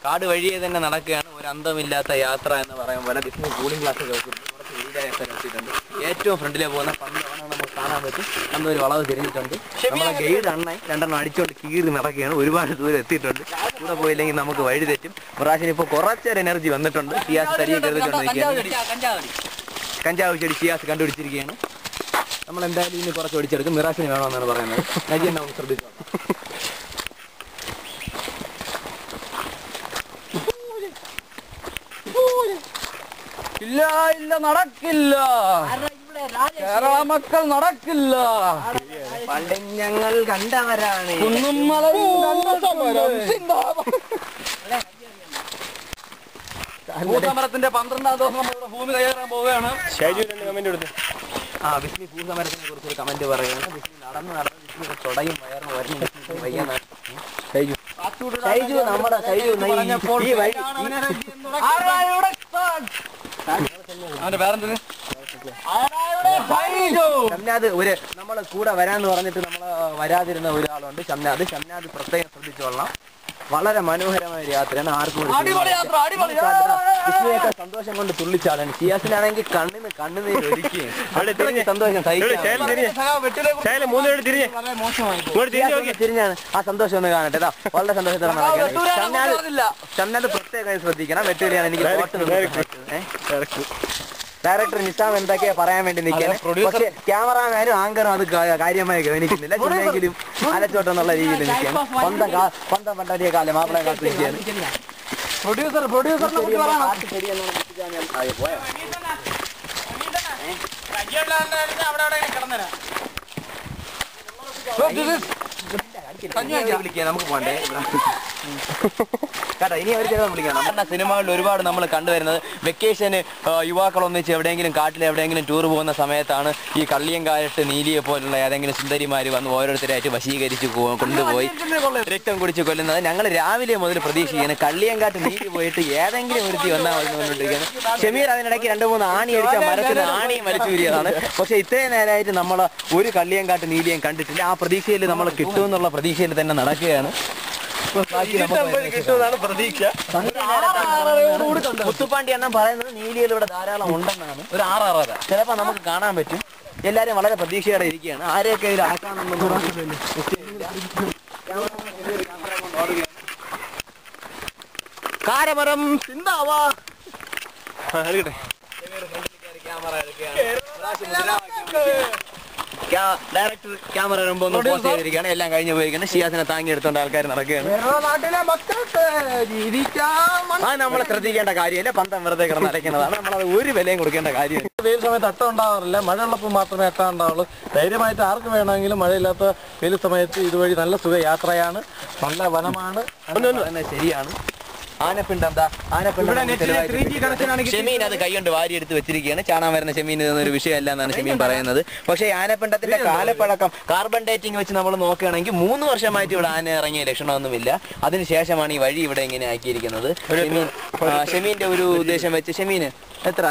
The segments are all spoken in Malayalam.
കാട് വഴിയെ തന്നെ നടക്കുകയാണ്. ഒരു അന്തമില്ലാത്ത യാത്ര എന്ന് പറയുമ്പോൾ പോലെ ബിസിനസ് കൂളിംഗ് ഗ്ലാസ് വെച്ചിട്ടുണ്ട്. കുറച്ച് വീടായൊക്കെ വെച്ചിട്ടുണ്ട്. ഏറ്റവും ഫ്രണ്ടിലെ പോകുന്ന പന്തമാണ് നമുക്ക് കാണാൻ പറ്റും. അന്നൊരു വളവ് തിരിഞ്ഞിട്ടുണ്ട്. നമ്മളെ ഗൈഡ് അണ്ണൻ രണ്ടെണ്ണം അടിച്ചുകൊണ്ട് കീറി നടക്കുകയാണ്. ഒരുപാട് ദൂരം എത്തിയിട്ടുണ്ട്. കൂടെ പോയില്ലെങ്കിൽ നമുക്ക് വഴി തെറ്റും. പ്രാവശ്യം ഇപ്പോൾ കുറച്ചൊരു എനർജി വന്നിട്ടുണ്ട്. ഷിയാസ് തരിയെ കരുതിക്കൊണ്ടിരിക്കുകയാണ്. കഞ്ചാവ് ചെടി ഷിയാസ് കണ്ടുപിടിച്ചിരിക്കുകയാണ്. നമ്മൾ എന്തായാലും ഇനി കുറച്ച് ഒടിച്ചെടുക്കും. മിറാസിന് വേണമെന്നാണ് പറയുന്നത്. നജി എന്നെ ഒന്ന് ശ്രദ്ധിച്ചോ. ഇല്ല ഇല്ല നടക്കില്ല. കേരള മക്കൾ നടക്കില്ല. പണ്ട് ഞങ്ങൾ കണ്ടവരാണ്. കുന്നും മലയും ഭൂസമരത്തിന്റെ 12ാം ദിവസം നമ്മളിവിടെ ഭൂമി കൈകാറാൻ പോവുകയാണ്. ബിസ്മി ഭൂസമരത്തിനെ കുറിച്ചൊരു കമന്റ് പറയുകയാണ്. ബിസ്മി നടന്ന് ബിസ്മിയുടെ തുടയും വയറും വരണം. ഷൈജു നമ്മുടെ അവന്റെ പേരെന്ത്? ഷംനാദ്. നമ്മള് കൂടെ വരാന്ന് പറഞ്ഞിട്ട് നമ്മള് വരാതിരുന്ന ഒരാളുണ്ട്, ഷംനാദ്. ഷംനാദ് പ്രത്യേകം ശ്രദ്ധിച്ചോളണം. വളരെ മനോഹരമായ ഒരു യാത്രയാണ്. ആർക്കും വിഷ്ണുവൊക്കെ സന്തോഷം കൊണ്ട് തുള്ളിച്ചാടാണ്. ഷിയാസിനാണെങ്കിൽ കണ്ണുനീര് ഒലിക്കുകയും സന്തോഷം തിരിഞ്ഞാണ്. ആ സന്തോഷം ഒന്ന് കാണട്ടെ. വളരെ സന്തോഷത്തോടെ നടക്കുകയാണ്. ഷംനാദ് പ്രത്യേകം ശ്രദ്ധിക്കണം. വെട്ടുകളിയാണ് എനിക്ക് ഡയറക്ടർ നിസാം എന്തൊക്കെയാ പറയാൻ വേണ്ടി നിൽക്കുകയാണ്. പക്ഷേ ക്യാമറാമാനും ആങ്കറും അത് കാര്യമായി ഗവനിക്കുന്നില്ല. ചിന്നെങ്കിലും അലച്ചോട്ടം എന്നുള്ള രീതിയിൽ നിൽക്കുകയാണ്. സ്വന്തം പണ്ടാരിയ കാലം മാപ്പിളെ കാത്തു നിൽക്കുകയാണ്. നമുക്ക് പോണ്ടേ കേട്ടോ. ഇനി അവർ ചിലപ്പോൾ വിളിക്കണം. നമ്മുടെ സിനിമകളിൽ ഒരുപാട് നമ്മൾ കണ്ടുവരുന്നത് വെക്കേഷന് യുവാക്കളൊന്നിച്ച് എവിടെയെങ്കിലും കാട്ടിൽ എവിടെയെങ്കിലും ടൂർ പോകുന്ന സമയത്താണ് ഈ കള്ളിയങ്കാലത്ത് നീലിയെ പോലുള്ള ഏതെങ്കിലും സുന്ദരിമാർ വന്ന് ഓരോരുത്തരായിട്ട് വശീകരിച്ച് കൊണ്ടുപോയി രക്തം കുടിച്ച് കൊല്ലുന്നത്. ഞങ്ങൾ രാവിലെ മുതൽ പ്രതീക്ഷിക്കുകയാണ് കള്ളിയങ്കാട്ട് നീലി പോയിട്ട് ഏതെങ്കിലും ഒരുത്തി വന്നാൽ വന്നുകൊണ്ടിരിക്കുന്നത്. ഷമീർ അതിനിടയ്ക്ക് 2-3 ആണി അടിച്ച മരത്തിന് ആണിയും വലിച്ചു വരികയാണ്. പക്ഷേ ഇത്രയും നേരമായിട്ട് നമ്മൾ ഒരു കള്ളിയങ്കാട്ട് നീലിയും കണ്ടിട്ടില്ല. ആ പ്രതീക്ഷയിൽ നമ്മൾ കിട്ടുമെന്നുള്ള പ്രതീക്ഷയിൽ തന്നെ നടക്കുകയാണ്. മുത്തുപ്പാണ്ടി എണ്ണം പറയുന്നത് നീലിയിൽ ഇവിടെ ധാരാളം ഉണ്ടെന്നാണ്. ഒരു 6-6 ചിലപ്പോൾ നമുക്ക് കാണാൻ പറ്റും. എല്ലാരും വളരെ പ്രതീക്ഷയോടെ ഇരിക്കുകയാണ്. ആരെയൊക്കെ ഇതിൽ ആക്കാമെന്നൊന്നും കാരമരം സിന്ദാവാ ക്യാമറ ഡയറക്ടർ ക്യാമറ മുമ്പ് ഒന്ന് പോസ്റ്റ് ചെയ്തിരിക്കുകയാണ്. എല്ലാം കഴിഞ്ഞ് പോയിരിക്കുന്നത്. ഷിയാസിനെ താങ്ങി എടുത്തോണ്ട് ആൾക്കാർ നടക്കുകയാണ്. നമ്മളെ ശ്രദ്ധിക്കേണ്ട കാര്യമല്ല. പന്തം വെറുതെ കിടന്ന് അരയ്ക്കുന്നതാണ്. നമ്മളത് ഒരു വിലയും കൊടുക്കേണ്ട കാര്യമില്ല. വെയിൽ സമയത്ത് അട്ട ഉണ്ടാവാറില്ല. മഴ ഉള്ളപ്പോൾ മാത്രമേ അട്ട ഉണ്ടാവുള്ളൂ. ധൈര്യമായിട്ട് ആർക്ക് വേണമെങ്കിലും മഴയില്ലാത്ത വെയിൽ സമയത്ത് ഇതുവഴി നല്ല സുഖ യാത്രയാണ്. നല്ല വനമാണ്. ശരിയാണ്. ആനപ്പിണ്ടം ഷെമീൻ അത് കൈകൊണ്ട് വാരിയെടുത്ത് വെച്ചിരിക്കുകയാണ്. ചാണാൻ വരുന്ന ഷെമീൻ ഇതൊന്നൊരു വിഷയമല്ല എന്നാണ് ഷെമീൻ പറയുന്നത്. പക്ഷേ ആനപ്പിണ്ടത്തിന്റെ കാലപ്പഴക്കം കാർബൺ ഡേറ്റിംഗ് വെച്ച് നമ്മൾ നോക്കുകയാണെങ്കിൽ 3 വർഷമായിട്ട് ഇവിടെ ആന ഇറങ്ങിയ ലക്ഷണമൊന്നുമില്ല. അതിനുശേഷമാണ് ഈ വഴി ഇവിടെ ഇങ്ങനെ ആക്കിയിരിക്കുന്നത്. ഷെമീന്റെ ഒരു ഉദ്ദേശം വെച്ച് ഷെമീന് എത്ര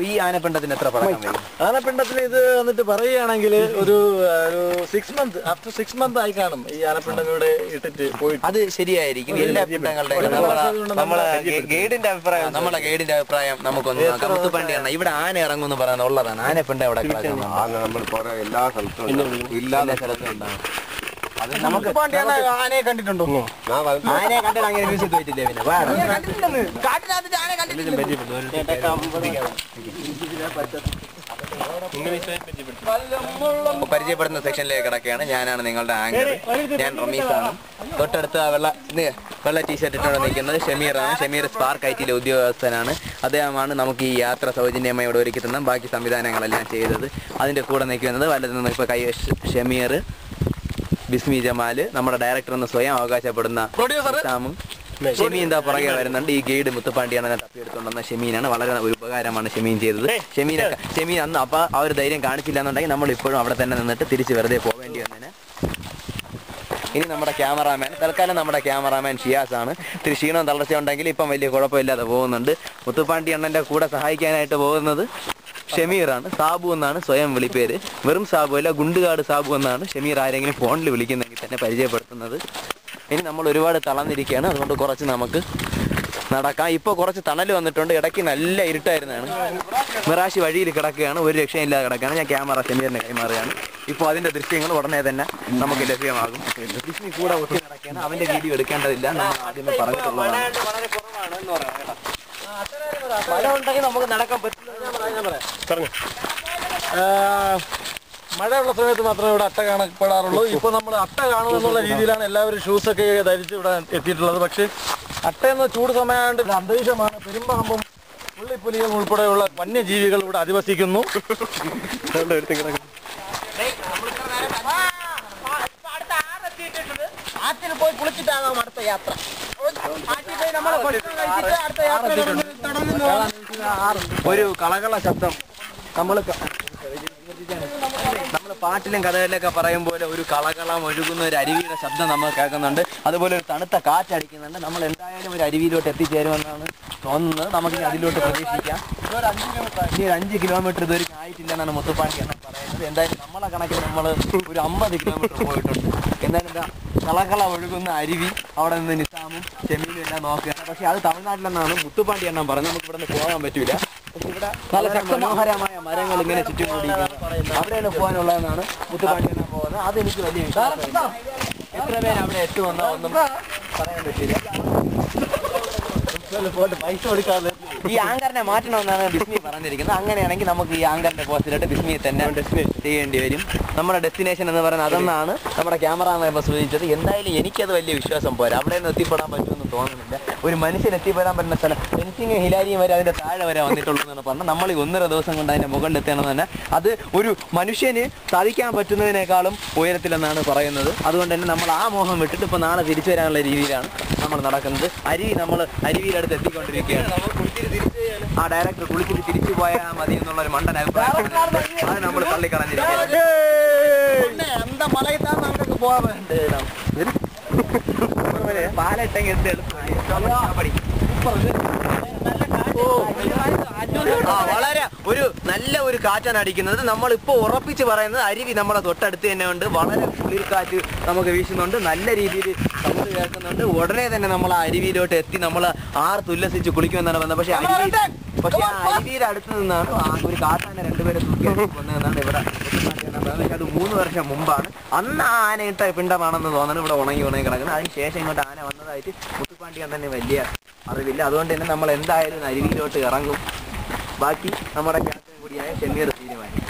ഈ ആനപ്പിണ്ടത്തിന് എത്ര പഴക്കം വരും? ആനപ്പിണ്ടത്തിന് ഇത് വന്നിട്ട് പറയുകയാണെങ്കിൽ ഒരു 6 മന്ത് ആഫ്റ്റർ 6 മന്ത് ആയി കാണും ഈ ആനപ്പിണ്ടം ഇവിടെ ഇട്ടിട്ട് പോയിട്ട്. അത് ശരിയായിരിക്കും. എല്ലാ പിണ്ടങ്ങളുടെ നമ്മളെ ഗൈഡിന്റെ അഭിപ്രായം നമുക്കൊന്ന് നോക്കാം. മുത്തുപ്പാണ്ടി എണ്ണ ഇവിടെ ആന ഇറങ്ങുമെന്ന് പറയുന്നത് ഉള്ളതാണ്. ആനപ്പിണ്ടം ഇവിടെ എല്ലാ സ്ഥലത്തും ഉണ്ടാകും. നമുക്ക് ആനയെ കണ്ടിട്ടുണ്ടോ? ആനയെ കണ്ടിട്ട് അങ്ങനെ മ്യൂസിക് വെച്ചില്ലേ? പിന്നെ പരിചയപ്പെടുന്ന സെക്ഷനിലേക്ക് കിടക്കുകയാണ്. ഞാനാണ് നിങ്ങളുടെ ആങ്കർ. ഞാൻ റമീസാണ്. തൊട്ടടുത്ത് വെള്ള ടീഷർട്ട് ഇട്ടോടെ നിൽക്കുന്നത് ഷമീറാണ്. ഷമീർ സ്പാർക്ക് ഐറ്റിയിലെ ഉദ്യോഗസ്ഥനാണ്. അദ്ദേഹമാണ് നമുക്ക് ഈ യാത്ര സൗജന്യമായി ഇവിടെ ഒരുക്കി തന്ന ബാക്കി സംവിധാനങ്ങളെല്ലാം ചെയ്തത്. അതിൻ്റെ കൂടെ നിൽക്കുന്നത് വല്ലതും ഇപ്പോൾ ഷമീർ, ബിസ്മി ജമാൽ, നമ്മുടെ ഡയറക്ടർ എന്ന് സ്വയം അവകാശപ്പെടുന്ന സാമും ഷെമീൻ എന്താ പുറകെ വരുന്നുണ്ട്. ഈ ഗൈഡ് മുത്തുപ്പാണ്ടിയാണ് തപ്പിയെടുത്തുകൊണ്ടുവന്ന ഷെമീനാണ്. വളരെ ഒരു ഉപകാരമാണ് ഷെമീൻ ചെയ്തത്. ഷെമീൻ അന്ന് അപ്പോൾ ആ ഒരു ധൈര്യം കാണിച്ചില്ല എന്നുണ്ടെങ്കിൽ നമ്മൾ ഇപ്പോഴും അവിടെ തന്നെ നിന്നിട്ട് തിരിച്ച് വെറുതെ പോവേണ്ടി വന്നേനെ. ഇനി നമ്മുടെ തൽക്കാലം നമ്മുടെ ക്യാമറാമാൻ ഷിയാസ് ആണ്. ഇത്തിരി ക്ഷീണവും തളർച്ച ഉണ്ടെങ്കിൽ ഇപ്പം വലിയ കുഴപ്പമില്ലാതെ പോകുന്നുണ്ട്. മുത്തുപ്പാണ്ടി അണ്ണൻ്റെ കൂടെ സഹായിക്കാനായിട്ട് പോകുന്നത് ഷമീറാണ്. സാബു എന്നാണ് സ്വയം വിളിപ്പേര്. വെറും സാബു അല്ല, ഗുണ്ടുകാട് സാബു എന്നാണ് ഷമീർ ആരെങ്കിലും ഫോണിൽ വിളിക്കുന്നെങ്കിൽ തന്നെ പരിചയപ്പെടുത്തുന്നത്. ഇനി നമ്മൾ ഒരുപാട് തളർന്നിരിക്കുകയാണ്, അതുകൊണ്ട് കുറച്ച് നമുക്ക് നടക്കാം. ഇപ്പോൾ കുറച്ച് തണൽ വന്നിട്ടുണ്ട്, ഇടയ്ക്ക് നല്ല ഇരുട്ടായിരുന്നാണ്. മിറാശി വഴിയിൽ കിടക്കുകയാണ്, ഒരു രക്ഷയില്ലാതെ കിടക്കുകയാണ്. ഞാൻ ക്യാമറ ഷമീറിനെ കൈമാറുകയാണ്. ഇപ്പോൾ അതിൻ്റെ ദൃശ്യങ്ങൾ ഉടനെ തന്നെ നമുക്ക് ലഭ്യമാകും. ഡിസ്നി കൂടെ ഒത്തി കിടക്കുകയാണ്, അവൻ്റെ വീഡിയോ എടുക്കേണ്ടതില്ല, നമ്മൾ ആദ്യമേ പറഞ്ഞിട്ടുള്ളതാണ്. മഴ ഉണ്ടെങ്കിൽ നമുക്ക് നടക്കാൻ പറ്റില്ല. മഴയുള്ള സമയത്ത് മാത്രമേ ഇവിടെ അട്ട കാണപ്പെടാറുള്ളൂ. ഇപ്പോൾ നമ്മൾ അട്ട കാണുമെന്നുള്ള രീതിയിലാണ് എല്ലാവരും ഷൂസൊക്കെ ധരിച്ച് ഇവിടെ എത്തിയിട്ടുള്ളത്. പക്ഷേ അട്ടയെന്ന ചൂട് സമയമായിട്ട് അന്തരീക്ഷമാണ്. പെരുമ്പാമ്പും പുള്ളിപ്പുലികൾ ഉൾപ്പെടെയുള്ള വന്യജീവികൾ ഇവിടെ അധിവസിക്കുന്നു. ആറ്റിൽ പോയി കുളിച്ചിട്ടാകാം അടുത്ത യാത്ര. ഒരു കളകള ശബ്ദം നമ്മൾ പാട്ടിലും കഥകളിലൊക്കെ പറയും പോലെ ഒരു കളകളം ഒഴുകുന്ന ഒരു അരുവിയുടെ ശബ്ദം നമ്മൾ കേൾക്കുന്നുണ്ട്. അതുപോലെ ഒരു തണുത്ത കാറ്റടിക്കുന്നുണ്ട്. നമ്മൾ എന്തായാലും ഒരു അരുവിയിലോട്ട് എത്തിച്ചേരുമെന്നാണ് തോന്നുന്നത്. നമുക്കിനി അതിലോട്ട് പ്രതീക്ഷിക്കാം. ഇനി 5 കിലോമീറ്റർ ഇതുവരെ ആയിട്ടില്ലെന്നാണ് മുത്തുപ്പാണ്ടി എണ്ണം പറയുന്നത്. എന്തായാലും നമ്മളെ കണക്കിൽ നമ്മൾ ഒരു 50 കിലോമീറ്റർ പോയിട്ടുണ്ട്. എന്തായാലും എന്താ കളകള ഒഴുകുന്ന അരുവി, അവിടെ നിന്ന് നിസാമും ഷമീലും എല്ലാം നോക്കുകയാണ്. പക്ഷെ അത് തമിഴ്നാട്ടിലെന്നാണ് മുത്തുപ്പാണ്ടി എണ്ണം പറഞ്ഞത്. നമുക്ക് ഇവിടെ നിന്ന് പോകാൻ പറ്റൂല. പക്ഷെ ഇവിടെ നല്ല മനോഹരമായ മരങ്ങൾ ഇങ്ങനെ ചുറ്റും കൂടിയിരിക്കുന്നു. അവിടെയാണ് പോകാനുള്ളതെന്നാണ് മുത്തുപ്പാണ്ടി എണ്ണം പോകുന്നത്. അതെനിക്ക് വലിയ വിശ്വാസമില്ല. എത്ര പേര് അവിടെ എത്തുമെന്നോ ഒന്നും പറയാൻ പറ്റില്ല. പൈസ കൊടുക്കാതെ ഈ ആങ്കറിനെ മാറ്റണമെന്നാണ് ഡിസ്നി പറഞ്ഞിരിക്കുന്നത്. അങ്ങനെയാണെങ്കിൽ നമുക്ക് ഈ ആങ്കറിന്റെ പോസ്റ്റിലോട്ട് ഡിസ്നിയെ തന്നെ ചെയ്യേണ്ടി വരും. നമ്മുടെ ഡെസ്റ്റിനേഷൻ എന്ന് പറയുന്നത് അതെന്നാണ് നമ്മുടെ ക്യാമറാമാൻ ഇപ്പോൾ സൂചിച്ചത്. എന്തായാലും എനിക്കത് വലിയ വിശ്വാസം പോരാ. അവിടെ നിന്ന് എത്തിപ്പെടാൻ പറ്റുമെന്ന് തോന്നുന്നില്ല. ഒരു മനുഷ്യൻ എത്തിപ്പെടാൻ പറ്റുന്ന സ്ഥലം ഫെൻസിങ് ഹിലാരിയും വരെ അതിൻ്റെ താഴെ വരെ വന്നിട്ടുള്ളൂ എന്നാണ് പറഞ്ഞത്. നമ്മൾ ഈ 1.5 ദിവസം കൊണ്ട് അതിൻ്റെ മുകളിൽ എത്തണമെന്ന് തന്നെ അത് ഒരു മനുഷ്യന് സാധിക്കാൻ പറ്റുന്നതിനേക്കാളും ഉയരത്തിലെന്നാണ് പറയുന്നത്. അതുകൊണ്ട് തന്നെ നമ്മൾ ആ മോഹം വിട്ടിട്ട് ഇപ്പോൾ നാളെ തിരിച്ചു വരാനുള്ള രീതിയിലാണ് നമ്മൾ നടക്കുന്നത്. നമ്മൾ അരുവിയിലടുത്ത് എത്തിക്കൊണ്ടിരിക്കുകയാണ്. ആ ഡയറക്ടർ കുളിച്ചിട്ട് തിരിച്ചു പോയാൽ മതി എന്നുള്ളൊരു മണ്ടൻ അഭിപ്രായം അത് നമ്മൾ തള്ളിക്കളഞ്ഞിരിക്കുകയാണ്. എന്താ മലയിട്ടാണ് നമുക്ക് പോകാൻ വേണ്ടത്. പാലട്ടെങ്കിൽ എന്ത് എളുപ്പമായി വളരെ ഒരു നല്ല ഒരു കാറ്റാണ് അടിക്കുന്നത്. നമ്മളിപ്പോൾ ഉറപ്പിച്ച് പറയുന്നത് അരുവി നമ്മളെ തൊട്ടടുത്ത് തന്നെ ഉണ്ട്. വളരെ കുളിർക്കാറ്റ് നമുക്ക് വീശുന്നുണ്ട്. നല്ല രീതിയിൽ സൗണ്ട് കേൾക്കുന്നുണ്ട്. ഉടനെ തന്നെ നമ്മൾ ആ അരുവിയിലോട്ട് എത്തി നമ്മൾ ഉല്ലസിച്ച് കുളിക്കുമെന്നാണ് പറഞ്ഞത്. പക്ഷെ ആ അരുവിയുടെ അടുത്ത് നിന്നാണ് ഒരു കാട്ടാനെ 2 പേരെ തൂക്കി കൊന്നതെന്നാണ് ഇവിടെ അത് 3 വർഷം മുമ്പാണ്. അന്ന് ആ ആനയിട്ട പിണ്ടമാണെന്ന് തോന്നുന്നു ഇവിടെ ഉണങ്ങി കിടക്കുന്നത്. അതിന് ശേഷം ഇങ്ങോട്ട് ആന വന്നതായിട്ട് മുത്തുപ്പാണ്ടിയാൻ തന്നെ വലിയ അറിവില്ല. അതുകൊണ്ട് തന്നെ നമ്മൾ എന്തായാലും അരുവിയിലോട്ട് ഇറങ്ങും. ബാക്കി നമ്മുടെ ക്യാപ്റ്റൻ കൂടിയായ ഷമീർ തീരുമാനിക്കും.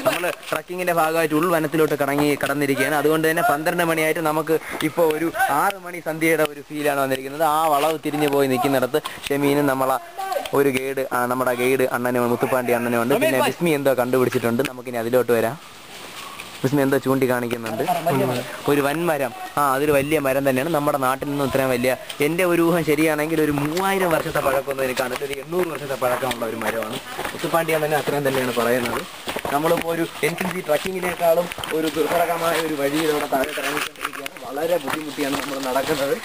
നമ്മൾ ട്രക്കിങ്ങിന്റെ ഭാഗമായിട്ട് ഉൾവനത്തിലോട്ട് കടന്നിരിക്കുകയാണ്. അതുകൊണ്ട് തന്നെ 12 മണിയായിട്ട് നമുക്ക് ഇപ്പോൾ ഒരു 6 മണി സന്ധ്യയുടെ ഒരു ഫീലാണ് വന്നിരിക്കുന്നത്. ആ വളവ് തിരിഞ്ഞു പോയി നിൽക്കുന്നിടത്ത് ഷമീനും നമ്മളെ ഒരു ഗൈഡ് നമ്മുടെ ഗൈഡ് അണ്ണനും മുത്തുപ്പാണ്ടി അണ്ണനും ഉണ്ട്. പിന്നെ ബിസ്മി എന്തോ കണ്ടുപിടിച്ചിട്ടുണ്ട്. നമുക്കിനി അതിലോട്ട് വരാം. ബിസ്മി എന്തോ ചൂണ്ടിക്കാണിക്കുന്നുണ്ട്. ഒരു വൻമരം. അതൊരു വലിയ മരം തന്നെയാണ്. നമ്മുടെ നാട്ടിൽ നിന്നും ഇത്രയും വലിയ, എൻ്റെ ഒരു ഊഹം ശരിയാണെങ്കിൽ ഒരു 3000 വർഷത്തെ പഴക്കമൊന്നും എനിക്ക് കാണില്ല. ഒരു 800 വർഷത്തെ പഴക്കമുള്ള ഒരു മരമാണ്. മുത്തുപ്പാണ്ടിയാൻ തന്നെ അത്രയും തന്നെയാണ് പറയുന്നത്. നമ്മളിപ്പോൾ ഒരു NCC ട്രക്കിങ്ങിനേക്കാളും ഒരു ദുർഘടകമായ ഒരു വഴിയിലൂടെ താഴെ ഇറങ്ങിക്കൊണ്ടിരിക്കുകയാണ്. വളരെ ബുദ്ധിമുട്ടിയാണ് നമ്മൾ നടക്കുന്നത്.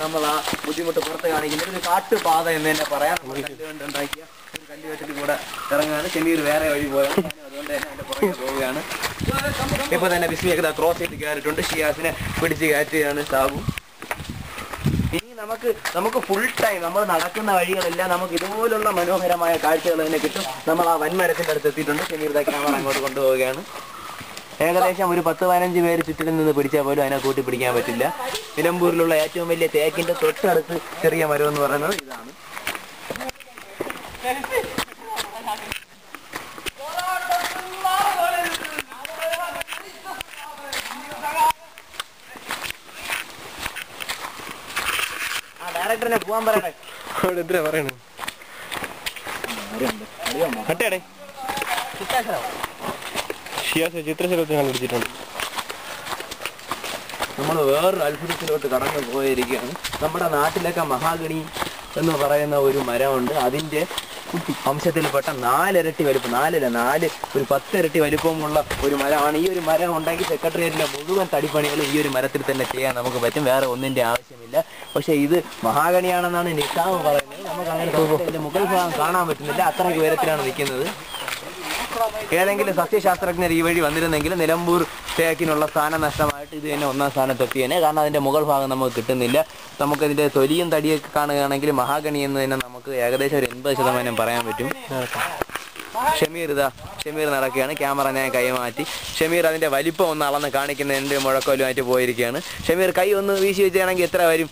നമ്മൾ ആ ബുദ്ധിമുട്ട് പുറത്ത് കാണിക്കുന്നത് ഒരു കാട്ടുപാത എന്ന് തന്നെ പറയാം. കല്ലുകൊണ്ടുണ്ടാക്കിയ ഒരു കല്ലുകെട്ടിൽ കൂടെ ഇറങ്ങുകയാണ്. ഷമീർ വേറെ വഴി പോയാണ്. അതുകൊണ്ട് തന്നെ അതിൻ്റെ പുറകെ പോവുകയാണ്. ഇപ്പോൾ തന്നെ ബിസ്മിയൊക്കെ ക്രോസ് ചെയ്ത് കയറിയിട്ടുണ്ട്. ഷിയാസിനെ പിടിച്ച് കയറ്റുകയാണ് സാബു. ഇനി നമുക്ക് ഫുൾ ടൈം നമ്മൾ നടക്കുന്ന വഴികളെല്ലാം നമുക്ക് ഇതുപോലുള്ള മനോഹരമായ കാഴ്ചകൾ തന്നെ കിട്ടും. നമ്മൾ ആ വൻമരത്തിൻ്റെ അടുത്ത് എത്തിയിട്ടുണ്ട്. ഷമീർ ക്യാമറ അങ്ങോട്ട് കൊണ്ടുപോവുകയാണ്. ഏകദേശം ഒരു 10-15 പേര് ചുറ്റിലും നിന്ന് പിടിച്ചാൽ പോലും അതിനെ കൂട്ടി പിടിക്കാൻ പറ്റില്ല. നിലമ്പൂരിലുള്ള ഏറ്റവും വലിയ തേക്കിൻ്റെ തൊട്ടടുത്ത് ചെറിയ മരം എന്ന് പറയുന്നത് ഇതാണ്. ഡയറക്ടറിനെ പോകാൻ പറയണേ. എന്തിനാ പറയണേ? ചിത്രശലഭത്തെ കണ്ടുപിടിച്ചിട്ടുണ്ട്. നമ്മൾ വേറൊരു അത്ഭുതത്തിലോട്ട് കടന്നു പോയിരിക്കുകയാണ്. നമ്മുടെ നാട്ടിലൊക്കെ മഹാഗണി എന്ന് പറയുന്ന ഒരു മരമുണ്ട്. അതിൻ്റെ വംശത്തിൽപ്പെട്ട 4 ഇരട്ടി വലിപ്പം, 4 ഒരു 10 ഇരട്ടി വലിപ്പമുള്ള ഒരു മരമാണ്. ഈ ഒരു മരം ഉണ്ടെങ്കിൽ സെക്രട്ടേറിയറ്റിലെ മുഴുവൻ തടിപ്പണികളും ഈ ഒരു മരത്തിൽ തന്നെ ചെയ്യാൻ നമുക്ക് പറ്റും. വേറെ ഒന്നിൻ്റെ ആവശ്യമില്ല. പക്ഷേ ഇത് മഹാഗണിയാണെന്നാണ് നിസാം പറയുന്നത്. നമുക്ക് അങ്ങനെ ഇതിൻ്റെ മുകൾ ഭാഗം കാണാൻ പറ്റുന്നില്ല. അത്രയ്ക്ക് ഉയരത്തിലാണ് നിൽക്കുന്നത്. ഏതെങ്കിലും സസ്യശാസ്ത്രജ്ഞർ ഈ വഴി വന്നിരുന്നെങ്കിൽ നിലമ്പൂർ തേക്കിനുള്ള സ്ഥാനം നഷ്ടമായിട്ട് ഇത് തന്നെ ഒന്നാം സ്ഥാനത്തെത്തിയേനെ. കാരണം അതിൻ്റെ മുകൾ ഭാഗം നമുക്ക് കിട്ടുന്നില്ല. നമുക്കതിൻ്റെ തൊലിയും തടിയൊക്കെ കാണുകയാണെങ്കിൽ മഹാഗണി എന്ന് തന്നെ നമുക്ക് ഏകദേശം ഒരു 80% പറയാൻ പറ്റും. ഷമീർ നടക്കുകയാണ്. ക്യാമറ ഞാൻ കൈമാറ്റി. ഷമീർ അതിൻ്റെ വലിപ്പം ഒന്ന് അളന്ന് കാണിക്കുന്നതിൻ്റെ മുഴക്കോലുമായിട്ട് പോയിരിക്കുകയാണ്. ഷമീർ കൈ ഒന്ന് വീശി വെച്ചാണെങ്കിൽ എത്ര വരും?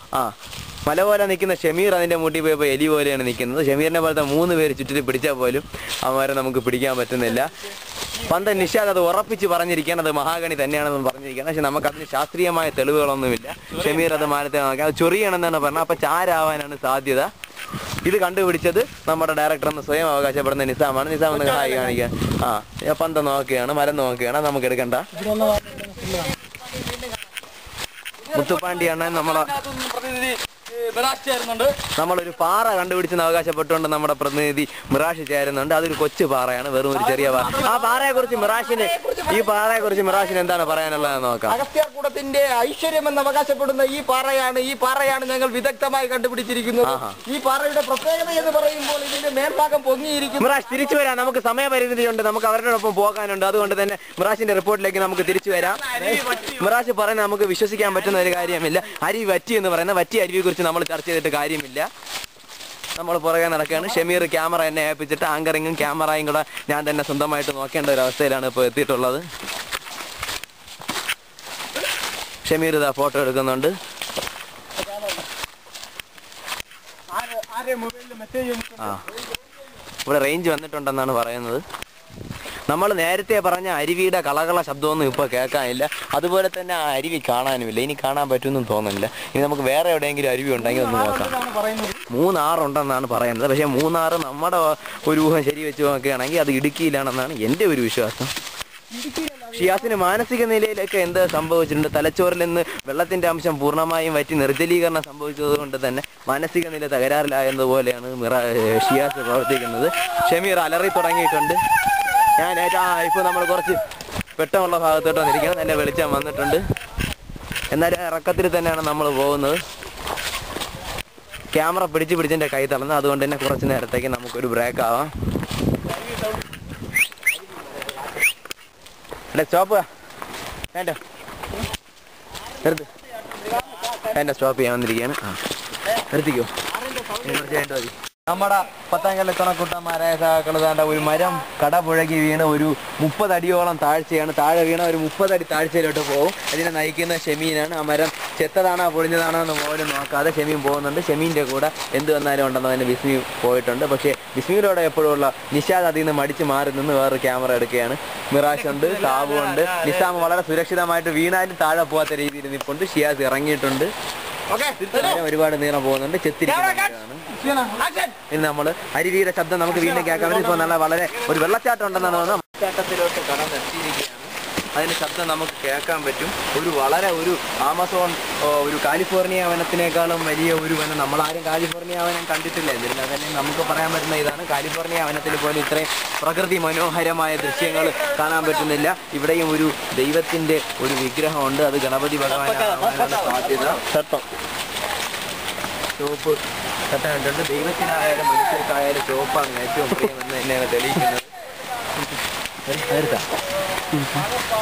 മല പോലെ നിൽക്കുന്ന ഷമീർ അതിൻ്റെ മുട്ടി പോയപ്പോൾ എലി പോലെയാണ് നിൽക്കുന്നത്. ഷമീറിനെ പോലത്തെ 3 പേര് ചുറ്റിൽ പിടിച്ചാൽ പോലും അവന്മാരെ നമുക്ക് പിടിക്കാൻ പറ്റുന്നില്ല. പന്ത് നിഷാദ് അത് ഉറപ്പിച്ച് പറഞ്ഞിരിക്കുകയാണ്, അത് മഹാഗണി തന്നെയാണെന്ന് പറഞ്ഞിരിക്കുകയാണ്. പക്ഷെ നമുക്കതിന് ശാസ്ത്രീയമായ തെളിവുകളൊന്നുമില്ല. ഷമീർ അത് മാനത്തെ നോക്കാം, അത് ചൊറിയണമെന്നാണ് പറഞ്ഞത്. അപ്പോൾ ചാരാവാനാണ് സാധ്യത. ഇത് കണ്ടുപിടിച്ചത് നമ്മുടെ ഡയറക്ടർ എന്ന് സ്വയം അവകാശപ്പെടുന്ന നിസാമാണ്. നിസാം ഒന്ന് ഹായ് കാണിക്കുക. പന്ത് നോക്കുകയാണ്, മരം നോക്കുകയാണ്. നമുക്ക് എടുക്കണ്ട. മുത്തുപ്പാണ്ടിയാണ് നമ്മളൊരു പാറ കണ്ടുപിടിച്ചെന്ന് അവകാശപ്പെട്ടുകൊണ്ട് നമ്മുടെ പ്രതിനിധി മിറാഷ് ചേരുന്നുണ്ട്. അതൊരു കൊച്ചു പാറയാണ്, വെറും ഒരു ചെറിയ പാറ. ഈ പാറയെ കുറിച്ച് മിറാഷിന് എന്താണ് പറയാനുള്ളതെന്ന് നോക്കാം. അഗസ്ത്യാർകൂടത്തിന്റെ ഐശ്വര്യം എന്ന് അവകാശപ്പെടുന്ന ഈ പാറയാണ് ഞങ്ങൾ വിദഗ്ധമായി കണ്ടുപിടിച്ചിരിക്കുന്നത്. ഈ പാറയുടെ പ്രത്യേകത എന്ന് പറയുമ്പോൾ ഇതിന്റെ മേൽഭാഗം പൊങ്ങിയിരിക്കും. മിറാഷ് തിരിച്ചു വരാം, നമുക്ക് സമയപരിധിയുണ്ട്, നമുക്ക് അവരോടൊപ്പം പോകാനുണ്ട്. അതുകൊണ്ട് തന്നെ മിറാഷിന്റെ റിപ്പോർട്ടിലേക്ക് നമുക്ക് തിരിച്ചു വരാം. മിറാഷ് പറയുന്നത് നമുക്ക് വിശ്വസിക്കാൻ പറ്റുന്ന ഒരു കാര്യമില്ല. അരുവി വറ്റി എന്ന് പറയുന്ന വറ്റി അരുവിയെ കുറിച്ച് നമ്മൾ ചർച്ച ചെയ്തിട്ട് കാര്യമില്ല. നമ്മൾ പുറകെ നടക്കുകയാണ്. ഷമീർ ക്യാമറ എന്നെ ഏൽപ്പിച്ചിട്ട് ആങ്കറിങ്ങും ക്യാമറയും കൂടെ ഞാൻ തന്നെ സ്വന്തമായിട്ട് നോക്കേണ്ട ഒരു അവസ്ഥയിലാണ് ഇപ്പോൾ എത്തിയിട്ടുള്ളത്. ഷമീർ ഇതാ ഫോട്ടോ എടുക്കുന്നുണ്ട്. ഇവിടെ റേഞ്ച് വന്നിട്ടുണ്ടെന്നാണ് പറയുന്നത്. നമ്മൾ നേരത്തെ പറഞ്ഞ അരുവിയുടെ കളകള ശബ്ദമൊന്നും ഇപ്പോൾ കേൾക്കാനില്ല. അതുപോലെ തന്നെ ആ അരുവി കാണാനുമില്ല. ഇനി കാണാൻ പറ്റുമെന്നും തോന്നുന്നില്ല. ഇനി നമുക്ക് വേറെ എവിടെയെങ്കിലും അരുവി ഉണ്ടെങ്കിൽ ഒന്ന് നോക്കാം. 3 ആറുണ്ടെന്നാണ് പറയുന്നത്. പക്ഷേ 3 ആറ് നമ്മുടെ ഒരു ഊഹം ശരി വെച്ച് നോക്കുകയാണെങ്കിൽ അത് ഇടുക്കിയിലാണെന്നാണ് എൻ്റെ ഒരു വിശ്വാസം. ഷിയാസിന് മാനസിക നിലയിലൊക്കെ എന്ത് സംഭവിച്ചിട്ടുണ്ട്? തലച്ചോറിൽ നിന്ന് വെള്ളത്തിൻ്റെ അംശം പൂർണ്ണമായും വറ്റി നിർജ്ജലീകരണം സംഭവിച്ചത് കൊണ്ട് തന്നെ മാനസിക നില തകരാറിലായതുപോലെയാണ് ഷിയാസ് പ്രവർത്തിക്കുന്നത്. ഷമീർ അലറി തുടങ്ങിയിട്ടുണ്ട്. ഞാൻ ഇപ്പോൾ നമ്മൾ കുറച്ച് വെട്ടമുള്ള ഭാഗത്തോട്ട് വന്നിരിക്കണം. നല്ല വെളിച്ചം വന്നിട്ടുണ്ട്. എന്നാലും ഇറക്കത്തിൽ തന്നെയാണ് നമ്മൾ പോകുന്നത്. ക്യാമറ പിടിച്ചെൻ്റെ കൈ തളർന്നു. അതുകൊണ്ട് തന്നെ കുറച്ച് നേരത്തേക്ക് നമുക്കൊരു ബ്രേക്ക് ആവാം. സ്റ്റോപ്പ് വേണ്ട, എൻ്റെ സ്റ്റോപ്പ് ചെയ്യാൻ വന്നിരിക്കുകയാണ്. നിർത്തിക്കോ, മതി. നമ്മുടെ പത്താങ്കല്ല് തുണക്കൂട്ടന്മാരായ സഹാക്കൾ താണ്ട ഒരു മരം കടപുഴകി വീണ് ഒരു 30 അടിയോളം താഴ്ചയാണ്. താഴെ വീണ ഒരു 30 അടി താഴ്ചയിലോട്ട് പോകും. അതിനെ നയിക്കുന്ന ഷമീനാണ്. ആ മരം ചെത്തതാണോ പൊളിഞ്ഞതാണോ എന്ന് പോലും നോക്കാതെ ഷമീൻ പോകുന്നുണ്ട്. ഷമീൻ്റെ കൂടെ എന്ത് വന്നാലും ഉണ്ടെന്ന് തന്നെ ബിസ്മി പോയിട്ടുണ്ട്. പക്ഷേ ബിസ്മിയിലൂടെ എപ്പോഴുള്ള നിഷാദ് അതിൽ നിന്ന് മടിച്ച് മാറി നിന്ന് വേറൊരു ക്യാമറ എടുക്കുകയാണ്. മിറാഷ് ഉണ്ട്, സാബു ഉണ്ട്. നിസാം വളരെ സുരക്ഷിതമായിട്ട് വീണാലും താഴെ പോകാത്ത രീതിയിൽ നിൽപ്പുണ്ട്. ഷിയാസ് ഇറങ്ങിയിട്ടുണ്ട്. ഒരുപാട് നീളം പോകുന്നുണ്ട്. ചെത്തിരിക്കുകയാണ്. ഇനി നമ്മൾ അരുവിയുടെ ശബ്ദം നമുക്ക് വീണ്ടും കേൾക്കാൻ വേണ്ടി ഇപ്പോൾ നല്ല വളരെ ഒരു വെള്ളച്ചാട്ടം ഉണ്ടെന്നാണ് തോന്നുന്നത്. വെള്ളച്ചാട്ടത്തിലോട്ട് കടന്നെത്തിയിരിക്കുകയാണ്. അതിന് ശബ്ദം നമുക്ക് കേൾക്കാൻ പറ്റും. ഒരു ആമസോൺ ഒരു കാലിഫോർണിയ വനത്തിനേക്കാളും വലിയ ഒരു വനം നമ്മളാരും കാലിഫോർണിയ വനം കണ്ടിട്ടില്ല. എന്നിരുന്നാൽ തന്നെ നമുക്ക് പറയാൻ പറ്റുന്ന ഇതാണ്. കാലിഫോർണിയ വനത്തിൽ പോലും ഇത്രയും പ്രകൃതി മനോഹരമായ ദൃശ്യങ്ങൾ കാണാൻ പറ്റുന്നില്ല. ഇവിടെയും ഒരു ദൈവത്തിൻ്റെ ഒരു വിഗ്രഹമുണ്ട്. അത് ഗണപതി ഭഗവാനാണ് സാധ്യത. ചുവപ്പ് കണ്ടിട്ടുണ്ട്. ദൈവത്തിനായാലും മനുഷ്യർക്കായാലും ചുവപ്പാണ് ഏറ്റവും പ്രിയമെന്ന് തന്നെയാണ് തെളിയിക്കുന്നത്.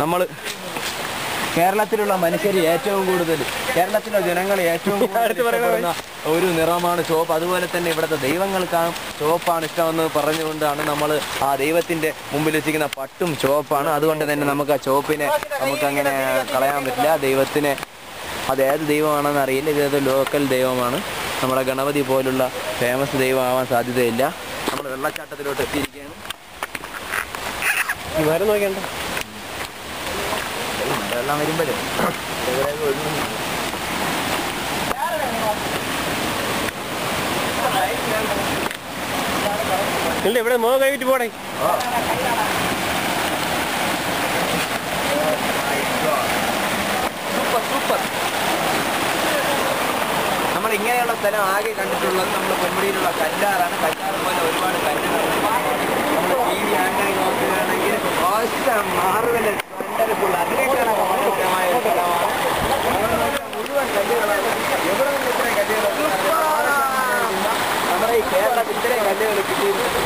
നമ്മൾ കേരളത്തിലുള്ള മനുഷ്യർ ഏറ്റവും കൂടുതൽ, കേരളത്തിലെ ജനങ്ങൾ ഏറ്റവും കൂടുതൽ ഒരു നിറമാണ് ചുവപ്പ്. അതുപോലെ തന്നെ ഇവിടുത്തെ ദൈവങ്ങൾക്കാണ് ചുവപ്പാണ് ഇഷ്ടമെന്ന് പറഞ്ഞുകൊണ്ടാണ് നമ്മൾ ആ ദൈവത്തിൻ്റെ മുമ്പിൽ വെച്ചിരിക്കുന്ന പട്ടും ചുവപ്പാണ്. അതുകൊണ്ട് തന്നെ നമുക്ക് ആ ചുവപ്പിനെ നമുക്കങ്ങനെ കളയാൻ പറ്റില്ല. ദൈവത്തിനെ അതേത് ദൈവമാണെന്ന് അറിയില്ല. ഇതേത് ലോക്കൽ ദൈവമാണ്. നമ്മുടെ ഗണപതി പോലുള്ള ഫേമസ് ദൈവമാവാൻ സാധ്യതയില്ല. നമ്മൾ വെള്ളച്ചാട്ടത്തിലോട്ട് എത്തിയിരിക്കുകയാണ്. വേറെ നോക്കേണ്ട വെള്ളം വരുമ്പോഴേ ഇല്ല, ഇവിടെ മുഖം കഴിയിട്ട് പോടേ. സൂപ്പർ. നമ്മൾ ഇങ്ങനെയുള്ള സ്ഥലം ആകെ കണ്ടിട്ടുള്ളത് നമ്മുടെ പൊന്മുടിയിലുള്ള കല്ലാറാണ്. കല്ലാറ് പോലെ ഒരുപാട് കല്ലുകളുണ്ട്. നമ്മൾ ടി വി ആങ്കറിങ് നോക്കുകയാണെങ്കിൽ മാറുവല്ല കണ്ടപ്പോൾ അതിനേക്കാളൊക്കെ മനോഹരമായ സ്ഥലമാണ്. മുഴുവൻ കല്ലുകളാണ്. എവിടെ നിന്ന് ഇത്രയും കല്ലുകൾ? നമ്മുടെ ഈ കേരളത്തിൽ ഇത്രയും കല്ലുകൾ കിട്ടിയിരുന്നത്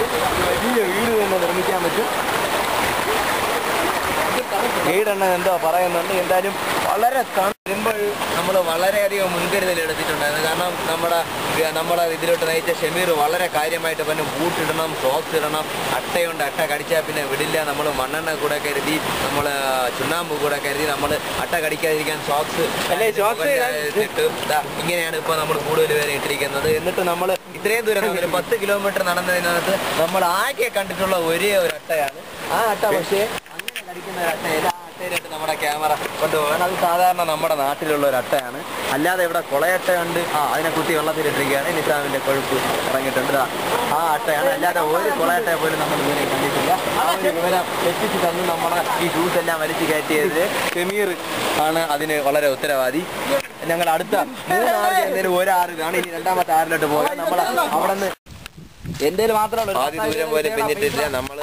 വലിയ വീട് തന്നെ നിർമ്മിക്കാൻ പറ്റും. ഗൈഡ് എണ്ണ എന്തോ പറയുന്നുണ്ട്. എന്തായാലും വളരെ വരുമ്പോൾ നമ്മൾ വളരെയധികം മുൻകരുതൽ എടുത്തിട്ടുണ്ടായിരുന്നു. കാരണം നമ്മുടെ ഇതിലോട്ട് നയിച്ച ഷമീർ വളരെ കാര്യമായിട്ട് പറഞ്ഞു ബൂട്ടിടണം, സോക്സ് ഇടണം, അട്ടയുണ്ട്, അട്ട കടിച്ചാൽ പിന്നെ വിടില്ല, നമ്മൾ മണ്ണെണ്ണ കൂടെ കരുതി, നമ്മൾ ചുണ്ണാമ്പ് കൂടെ കരുതി, നമ്മൾ അട്ട കടിക്കാതിരിക്കാൻ സോക്സ് ഇട്ട് ഇങ്ങനെയാണ് ഇപ്പോൾ നമ്മൾ കൂടുതൽ പേരെ ഇട്ടിരിക്കുന്നത്. എന്നിട്ട് നമ്മൾ ഇത്രയും ദൂരം 10 കിലോമീറ്റർ നടന്നതിനകത്ത് നമ്മൾ ആകെ കണ്ടിട്ടുള്ള ഒരേ ഒരു അട്ടയാണ്. ആ അട്ട പക്ഷേ അങ്ങനെ കടിക്കുന്ന ഒരു അട്ടയല്ല. ആ അട്ടയിലായിട്ട് നമ്മുടെ ക്യാമറ കൊണ്ടുപോകാൻ അത് സാധാരണ നമ്മുടെ നാട്ടിലുള്ള ഒരു അട്ടയാണ്. അല്ലാതെ ഇവിടെ കുളയട്ടയുണ്ട്, അതിനെ കുത്തി വെള്ളത്തിലിട്ടിരിക്കുകയാണ്. നിസാമിൻ്റെ കൊഴുപ്പ് ഇറങ്ങിയിട്ടുണ്ട്. ആ അട്ടയാണ്. അല്ലാതെ ഒരു കുളയട്ടയെ പോലും നമ്മൾ ഇതുവരെ കണ്ടിട്ടില്ല. ആ ഒരു വിവരം എത്തിച്ച് തന്ന് നമ്മുടെ ഈ ഷൂസ് എല്ലാം വലിച്ചു കയറ്റിയത് ഷമീർ ആണ്. അതിന് വളരെ ഉത്തരവാദി. ഞങ്ങൾ അടുത്ത 3 ആറ് എന്തെങ്കിലും ഒരാറിലാണ്, ഇനി രണ്ടാമത്തെ ആറിലോട്ട് പോകാൻ നമ്മൾ അവിടെ നിന്ന് എന്തേലും മാത്രമല്ല ആദ്യ ദൂരം പോലെ പിന്നിട്ടില്ല. നമ്മൾ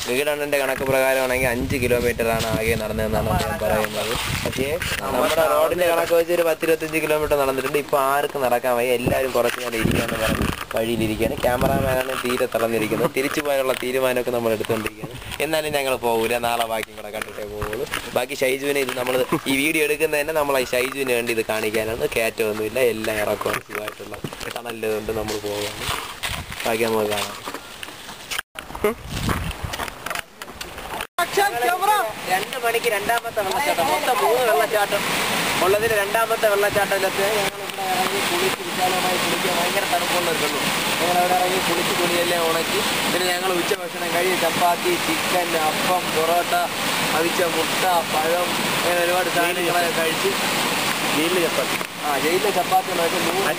ഗൈഡണ്ണന്റെ കണക്ക് പ്രകാരമാണെങ്കിൽ 5 കിലോമീറ്ററാണ് ആകെ നടന്നതെന്നാണ് ഞാൻ പറയുന്നത്. പക്ഷേ നമ്മുടെ റോഡിന്റെ കണക്ക് വെച്ച് ഒരു 10-25 കിലോമീറ്റർ നടന്നിട്ടുണ്ട്. ഇപ്പോൾ ആർക്കും നടക്കാൻ വയ്യ, എല്ലാവരും കുറച്ച് നേരം ഇരിക്കാന്ന് പറഞ്ഞ് വഴിയിലിരിക്കുകയാണ്. ക്യാമറാമാനാണ് തീരെ തളർന്നിരിക്കുന്നത്. തിരിച്ചു പോകാനുള്ള തീരുമാനമൊക്കെ നമ്മൾ എടുത്തുകൊണ്ടിരിക്കുകയാണ്. എന്നാലും ഞങ്ങൾ പോകൂല, നാളെ ബാക്കി കൂടെ കണ്ടിട്ടേ പോകുള്ളൂ. ബാക്കി ഷൈജുവിനെ ഇത് നമ്മൾ ഈ വീഡിയോ എടുക്കുന്നത് തന്നെ നമ്മൾ ഷൈജുവിന് വേണ്ടി ഇത് കാണിക്കാനാണ്. കയറ്റമൊന്നുമില്ല, എല്ലാം ഇറക്കുവാണ്. സുഖമായിട്ടുള്ള ടണലുകൊണ്ട് നമ്മൾ പോവുകയാണ്. ബാക്കി നമുക്ക് കാണാം. 2 മണിക്ക് രണ്ടാമത്തെ വെള്ളച്ചാട്ടം, മൊത്തം 3 വെള്ളച്ചാട്ടം ഉള്ളതിൽ രണ്ടാമത്തെ വെള്ളച്ചാട്ടത്തിലൊക്കെ ഞങ്ങളിവിടെ ഇറങ്ങി കുളിച്ച് വിശാലമായി കുളിക്കുക. ഭയങ്കര തണുപ്പുള്ള ഒരു വെള്ളം. ഞങ്ങളവിടെ ഇറങ്ങി കുളിച്ച് കുളിയെല്ലാം ഉണക്കി. പിന്നെ ഞങ്ങൾ ഉച്ചഭക്ഷണം കഴിഞ്ഞ് ചപ്പാത്തി, ചിക്കൻ, അപ്പം, പൊറോട്ട, അവിച്ച മുട്ട, പഴം, അങ്ങനെ ഒരുപാട് സാധനങ്ങളൊക്കെ കഴിച്ച് ജയിലിലെ ചപ്പാത്തി ജയിലിലെ ചപ്പാത്തി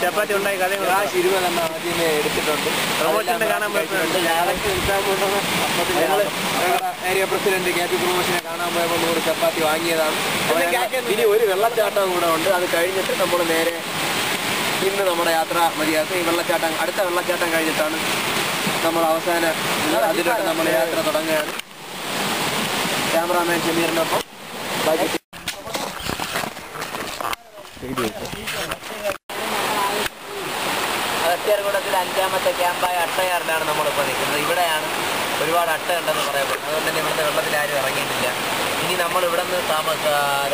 ചപ്പാത്തി ഉണ്ടായി കാശ് 20 ആദ്യമേ എടുത്തിട്ടുണ്ട്. കാണാൻ പോയിട്ടുണ്ട്. ഞായറാഴ്ച ഏരിയ പ്രസിഡന്റ് KP പ്രൊമോഷനെ കാണാൻ പോയപ്പോൾ 100 ചപ്പാത്തി വാങ്ങിയതാണ്. ഇനി ഒരു വെള്ളച്ചാട്ടം കൂടെ ഉണ്ട്. അത് കഴിഞ്ഞിട്ട് നമ്മൾ നേരെ ഇന്ന് നമ്മുടെ യാത്ര മതിയാക്കും. ഈ വെള്ളച്ചാട്ടം അടുത്ത വെള്ളച്ചാട്ടം കഴിഞ്ഞിട്ടാണ് നമ്മൾ അവസാനം അതിലോട്ട് നമ്മൾ യാത്ര തുടങ്ങുകയാണ്. ക്യാമറാമാൻ ഷമീറിനൊപ്പം ബാക്കി അഗസ്ത്യാർകൂടത്തിൽ 5ാമത്തെ ക്യാമ്പായ അട്ടയാറിലാണ് നമ്മളിപ്പോൾ നിൽക്കുന്നത്. ഇവിടെയാണ് ഒരുപാട് അട്ട ഉണ്ടെന്ന് പറയപ്പെടുന്നത്. അതുകൊണ്ട് തന്നെ ഇവിടുത്തെ വെള്ളത്തിൽ ആരും ഇറങ്ങിയിട്ടില്ല. ഇനി നമ്മൾ ഇവിടെ നിന്ന്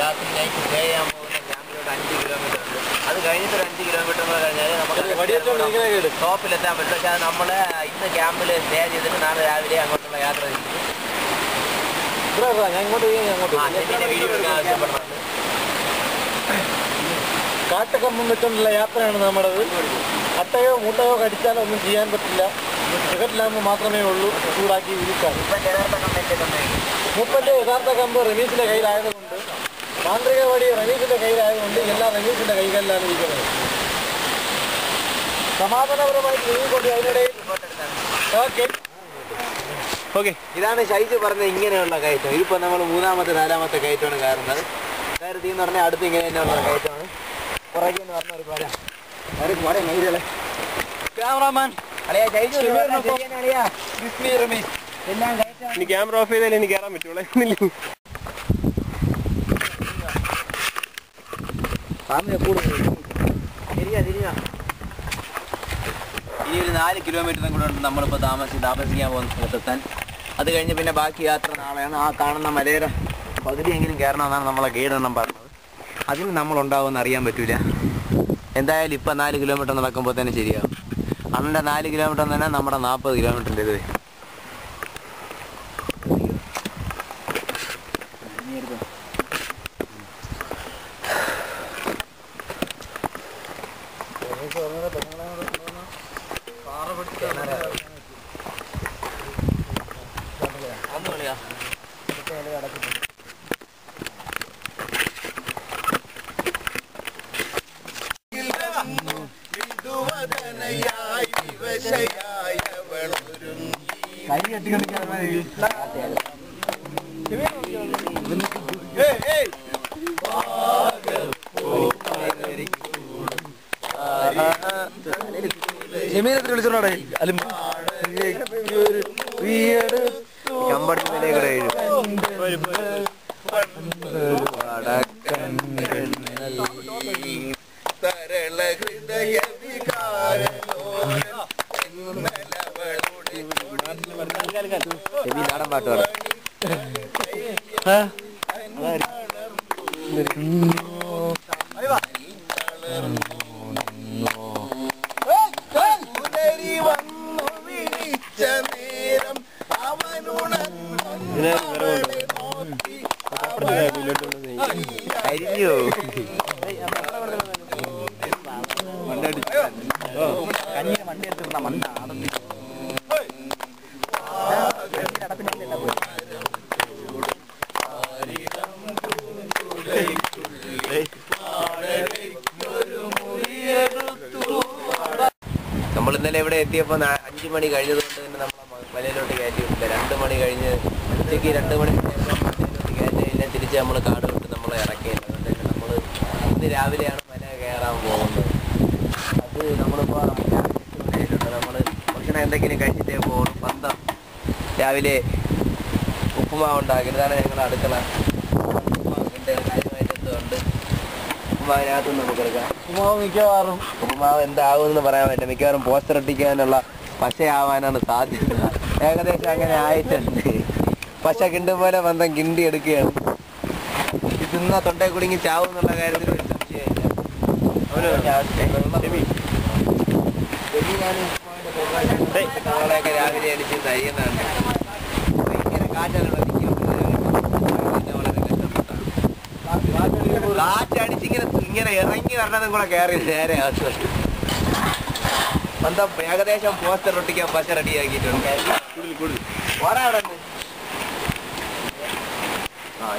രാത്രി നൈറ്റ് സ്റ്റേ ചെയ്യാൻ പോകുന്ന ക്യാമ്പിലോട്ട് 5 കിലോമീറ്റർ ഉണ്ട്. അത് കഴിഞ്ഞിട്ട് ഒരു 5 കിലോമീറ്റർ കഴിഞ്ഞാൽ നമുക്ക് ടോപ്പിലെത്താൻ പറ്റും. പക്ഷേ അത് നമ്മൾ ഇന്ന് ക്യാമ്പിൽ സ്റ്റേ ചെയ്തിട്ട് നാളെ രാവിലെ അങ്ങോട്ടുള്ള യാത്ര തിരിച്ചു. വീഡിയോ എടുക്കാൻ ആവശ്യപ്പെടുന്നുണ്ട്. കാട്ടുകമ്പം വെച്ചുകൊണ്ടുള്ള യാത്രയാണ് നമ്മുടേത്. അട്ടയോ മൂട്ടയോ കടിച്ചാലോ ഒന്നും ചെയ്യാൻ പറ്റില്ല. സിഗരറ്റിലാകുമ്പോൾ മാത്രമേ ഉള്ളൂ ചൂടാക്കി വിരിക്കാൻ. മൂപ്പൻ്റെ യഥാർത്ഥ കമ്പ് റമീസിൻ്റെ കയ്യിലായതുകൊണ്ട്, മാന്ത്രിക വടി റമീസിൻ്റെ കയ്യിലായതുകൊണ്ട് എല്ലാം റമീസിൻ്റെ കൈകളിലാണ് ഇരിക്കുന്നത്. സമാധാനപരമായിട്ട് നീങ്ങിക്കൊണ്ട് അതിനിടയിൽ ഓക്കെ, ഇതാണ് ഷൈജു പറഞ്ഞത് ഇങ്ങനെയുള്ള കയറ്റം. ഇതിപ്പോൾ നമ്മൾ 3ാമത്തെ 4ാമത്തെ കയറ്റമാണ് കയറുന്നത്. കയറി എന്ന് പറഞ്ഞാൽ അടുത്ത് ഇങ്ങനെ തന്നെയുള്ള കയറ്റമാണ്. പുറകെന്ന് പറഞ്ഞ ഒരു പല ക്യാമറാമാൻ ഇനി ക്യാമറ ഓഫ് ചെയ്താലേ എനിക്ക് കയറാൻ പറ്റുള്ളൂ. ഇനി ഒരു 4 കിലോമീറ്ററും കൂടെ ഉണ്ട് നമ്മളിപ്പോൾ താമസിക്കാൻ പോകുന്ന സ്ഥലത്തെത്താൻ. അത് കഴിഞ്ഞ് പിന്നെ ബാക്കി യാത്ര നാളെയാണ്. ആ കാണുന്ന മലയുടെ പകുതിയെങ്കിലും കയറണമെന്നാണ് നമ്മളെ ഗൈഡെണ്ണം പറഞ്ഞത്. അതിന് നമ്മളുണ്ടാവുമെന്ന് അറിയാൻ പറ്റൂല. എന്തായാലും ഇപ്പം 4 കിലോമീറ്റർ നടക്കുമ്പോൾ തന്നെ ശരിയാവും. അണ്ണൻ്റെ 4 കിലോമീറ്റർ തന്നെ നമ്മുടെ 40 കിലോമീറ്ററിൻ്റെ ഇത്. ജമീനത്തിൽ വിളിച്ചോടെ നാടൻ പാട്ട് പാടാം. നമ്മൾ ഇന്നലെ ഇവിടെ എത്തിയപ്പോൾ 5 മണി കഴിഞ്ഞതുകൊണ്ട് തന്നെ നമ്മളെ മലയിലോട്ട് കയറ്റിയിട്ടില്ല. 2 മണി കഴിഞ്ഞ് ഉച്ചയ്ക്ക് 2 മണി മലയിലോട്ട് കയറ്റിയില്ല. തിരിച്ച് നമ്മൾ കാട് വിട്ട് നമ്മളെ ഇറക്കിയില്ല. അതുകൊണ്ട് തന്നെ നമ്മൾ ഇന്ന് രാവിലെയാണ് മല കയറാൻ പോകുന്നത്. അത് നമ്മളിപ്പോൾ നമ്മൾ ഭക്ഷണം എന്തെങ്കിലും കഴിച്ചിട്ടേ പോകണം. പന്തം രാവിലെ ഉപ്പുമാവ് ഉണ്ടാക്കിയത്. ഇതാണ് ഞങ്ങളുടെ അടുക്കള. കാര്യമായിട്ടുണ്ട്. ഉപ്പുമാവിനകത്ത് നമുക്ക് എടുക്കാം. ഉപ്പുമാവ് എന്താകുമെന്ന് പറയാൻ പറ്റില്ല. മിക്കവാറും പോസ്റ്റർ ഒട്ടിക്കാനുള്ള പശയാവാനാണ് സാധ്യത. ഏകദേശം അങ്ങനെ ആയിട്ടുണ്ട്. പശ കിണ്ടും പോലെ ബന്ധം കിണ്ടി എടുക്കുകയാണ്. തിന്ന തൊണ്ടേ കുടുങ്ങി ചാവും എന്നുള്ള കാര്യത്തിൽ ഒരു സംശയമില്ല. നമ്മളെയൊക്കെ രാവിലെ അടിച്ച് തയ്യുന്നുണ്ട്. ഭയങ്കര കാറ്റാണ്. കാറ്റടിച്ചിങ്ങനെ ഇങ്ങനെ ഇറങ്ങി വരണതും കൂടെ കയറി നേരെ ബന്ധം ഏകദേശം പോസ്റ്റർ ഒട്ടിക്കാൻ പച്ച റെഡിയാക്കിയിട്ടുണ്ട്.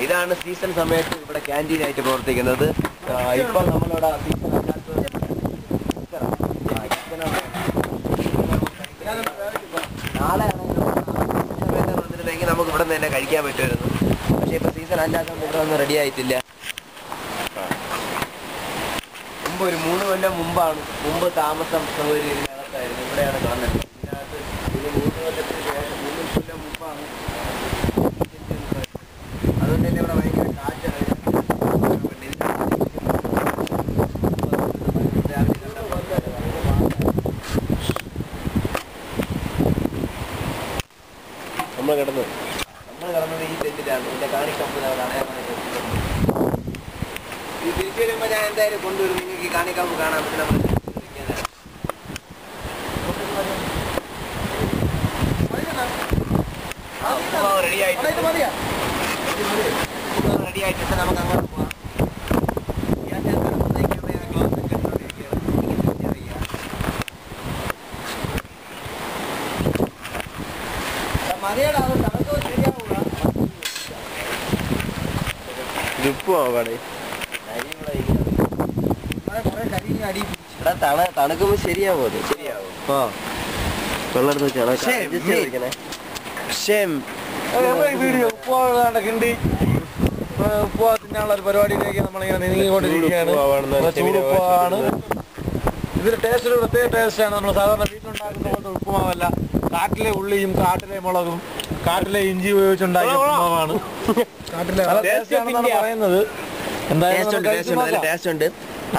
ഇതാണ് സീസൺ സമയത്ത് ഇവിടെ ക്യാൻറ്റീനായിട്ട് പ്രവർത്തിക്കുന്നത്. ഇപ്പൊ നമ്മളിവിടെ നാളെ വന്നിട്ടുണ്ടെങ്കിൽ നമുക്ക് ഇവിടെ നിന്ന് തന്നെ കഴിക്കാൻ പറ്റുമായിരുന്നു. പക്ഷെ ഇപ്പൊ സീസൺ അല്ലാത്തതുകൊണ്ട് ഇവിടെ ഒന്നും റെഡി ആയിട്ടില്ല. മുമ്പ് ഒരു 3 കൊല്ലം മുമ്പ് താമസം സൗകര്യം ഇതിനകത്തായിരുന്നു. ഇവിടെയാണ് കാണുന്നത്. ഇതിനകത്ത് ഒരു 3 കൊല്ലത്തിന് ശേഷം 3 കൊല്ലം മുമ്പാണ്. അതുകൊണ്ട് തന്നെ ഇവിടെ ഭയങ്കര കാറ്റാണ്. നമ്മൾ കിടന്നത് ഈ ടെന്റിലാണ്. എന്റെ കാണിക്കമ്പ് ഈ തിരിച്ചു വരുമ്പോ ഞാൻ എന്തായാലും കൊണ്ടുവരും. നിങ്ങൾക്ക് ഈ കാണിക്കമ്പ് കാണാൻ പറ്റും. നമ്മൾ റെഡി ആയിട്ടുണ്ട്. നമുക്ക് അങ്ങോട്ട് പോവാം. തണുക്കുമ്പോ ശരിയാവോ? ശരിയാവും. വെള്ളെടുത്ത് കിണ്ടി ഉപ്പുവാ തിന്നാനുള്ള ഒരു പരിപാടിയിലേക്ക് നമ്മളിങ്ങനെ നീങ്ങിക്കൊണ്ടിരിക്കുകയാണ്. ചൂടുപ്പാണ്. ഇതിന്റെ ടേസ്റ്റ് ഒരു പ്രത്യേക ടേസ്റ്റാണ്. നമ്മൾ സാധാരണ വീട്ടിലുണ്ടാക്കുന്ന പോലത്തെ ഉപ്പുമാവല്ല. കാട്ടിലെ ഉള്ളിയും കാട്ടിലെ മുളകും കാട്ടിലെ ഇഞ്ചി ഉപയോഗിച്ചുണ്ടാക്കിയ ഉപ്പുമാവാണ്. പറയുന്നത് എന്തായാലും ടേസ്റ്റ് ഉണ്ട്.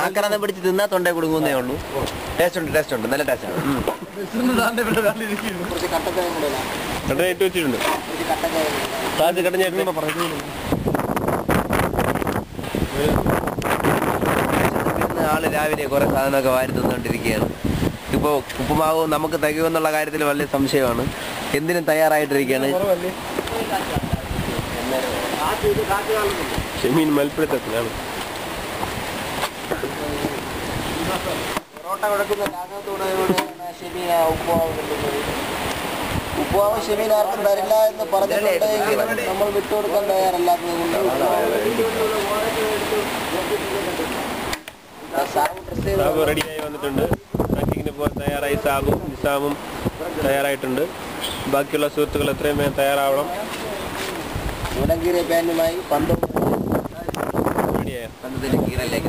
ആക്രാന്തം പിടിച്ച് തിന്നാ തൊണ്ടേ കൊടുക്കുന്നേ ഉള്ളൂ. ടേസ്റ്റ് ഉണ്ട്. നല്ല ടേസ്റ്റ് ആണ്. ആള് രാവിലെ കുറെ സാധനമൊക്കെ വാരി തിന്നുകൊണ്ടിരിക്കുകയാണ്. ഇപ്പോൾ ഉപ്പുമാവ് നമുക്ക് തികയുമെന്നുള്ള കാര്യത്തിൽ വലിയ സംശയമാണ്. എന്തിനും തയ്യാറായിട്ടിരിക്കുകയാണ്. ഷെമീൻ മൽപ്പിടുത്തത്തിലാണ്. പൊറോട്ട കൊടുക്കുന്ന ഉപ്പുമാവ് ഷെമീൻ ആർക്കും തരില്ല എന്ന് പറഞ്ഞിട്ടുണ്ടെങ്കിൽ നമ്മൾ വിട്ടുകൊടുക്കാൻ തയ്യാറല്ലാത്തത് റെഡിയായി വന്നിട്ടുണ്ട്. ട്രക്കിങ്ങിന് പോകാൻ തയ്യാറായി. സാബും നിസാമും തയ്യാറായിട്ടുണ്ട്. ബാക്കിയുള്ള സുഹൃത്തുക്കൾ എത്രയും വേഗം തയ്യാറാവണം. മുലങ്കീറിയ പാനുമായി പന്തം റെഡിയായ പന്തത്തിന്റെ കീറിലേക്ക്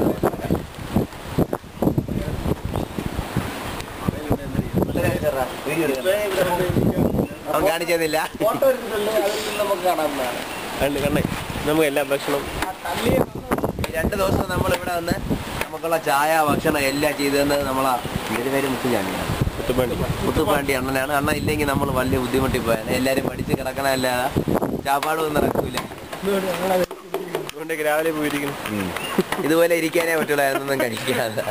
അവൻ കാണിച്ചതില്ല. നമുക്ക് കാണാവുന്നതാണ്. കണ്ണേ നമുക്ക് എല്ലാ ഭക്ഷണം 2 ദിവസം നമ്മളിവിടെ വന്ന് നമുക്കുള്ള ചായ ഭക്ഷണം എല്ലാം ചെയ്തു തന്നത് നമ്മളാ പേര് മുത്തുപ്പാണ്ടി അണ്ണനാണ്. അണ്ണ ഇല്ലെങ്കിൽ നമ്മൾ വലിയ ബുദ്ധിമുട്ടി പോയാണ്. എല്ലാവരും പഠിച്ച് കിടക്കണമല്ലാതെ ചാപ്പാട് ഒന്നും നടക്കൂല. അതുകൊണ്ടൊക്കെ രാവിലെ പോയിരിക്കുന്നു. ഇതുപോലെ ഇരിക്കാനേ പറ്റുള്ളായിരുന്നൊന്നും കഴിക്കാതെ.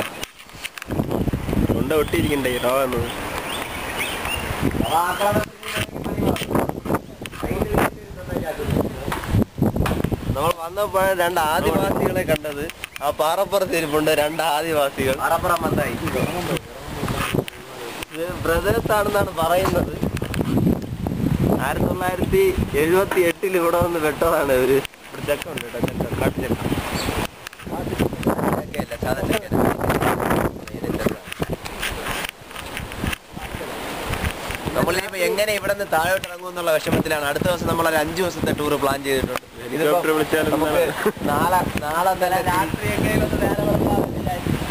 തൊണ്ട ഒട്ടിയിരിക്കണ്ടേ രോഗം. നമ്മൾ വന്നപ്പോഴാണ് 2 ആദിവാസികളെ കണ്ടത്. ആ പാറപ്പുറത്ത് ഇരിപ്പുണ്ട് 2 ആദിവാസികൾ. ബ്രദേഴ്സ് ആണെന്നാണ് പറയുന്നത്. 1978 ഇവിടെ വന്ന് വെട്ടതാണ് ഇവര്. ഇവിടെ ചെക്കുണ്ട് കേട്ടോ, കാട്ടുചെക്ക. നമ്മളിപ്പോ എങ്ങനെ ഇവിടെ നിന്ന് താഴോട്ട് ഇറങ്ങും എന്നുള്ള വിഷമത്തിലാണ്. അടുത്ത ദിവസം നമ്മൾ ഒരു 5 ദിവസത്തെ ടൂർ പ്ലാൻ ചെയ്തിട്ടുണ്ട്.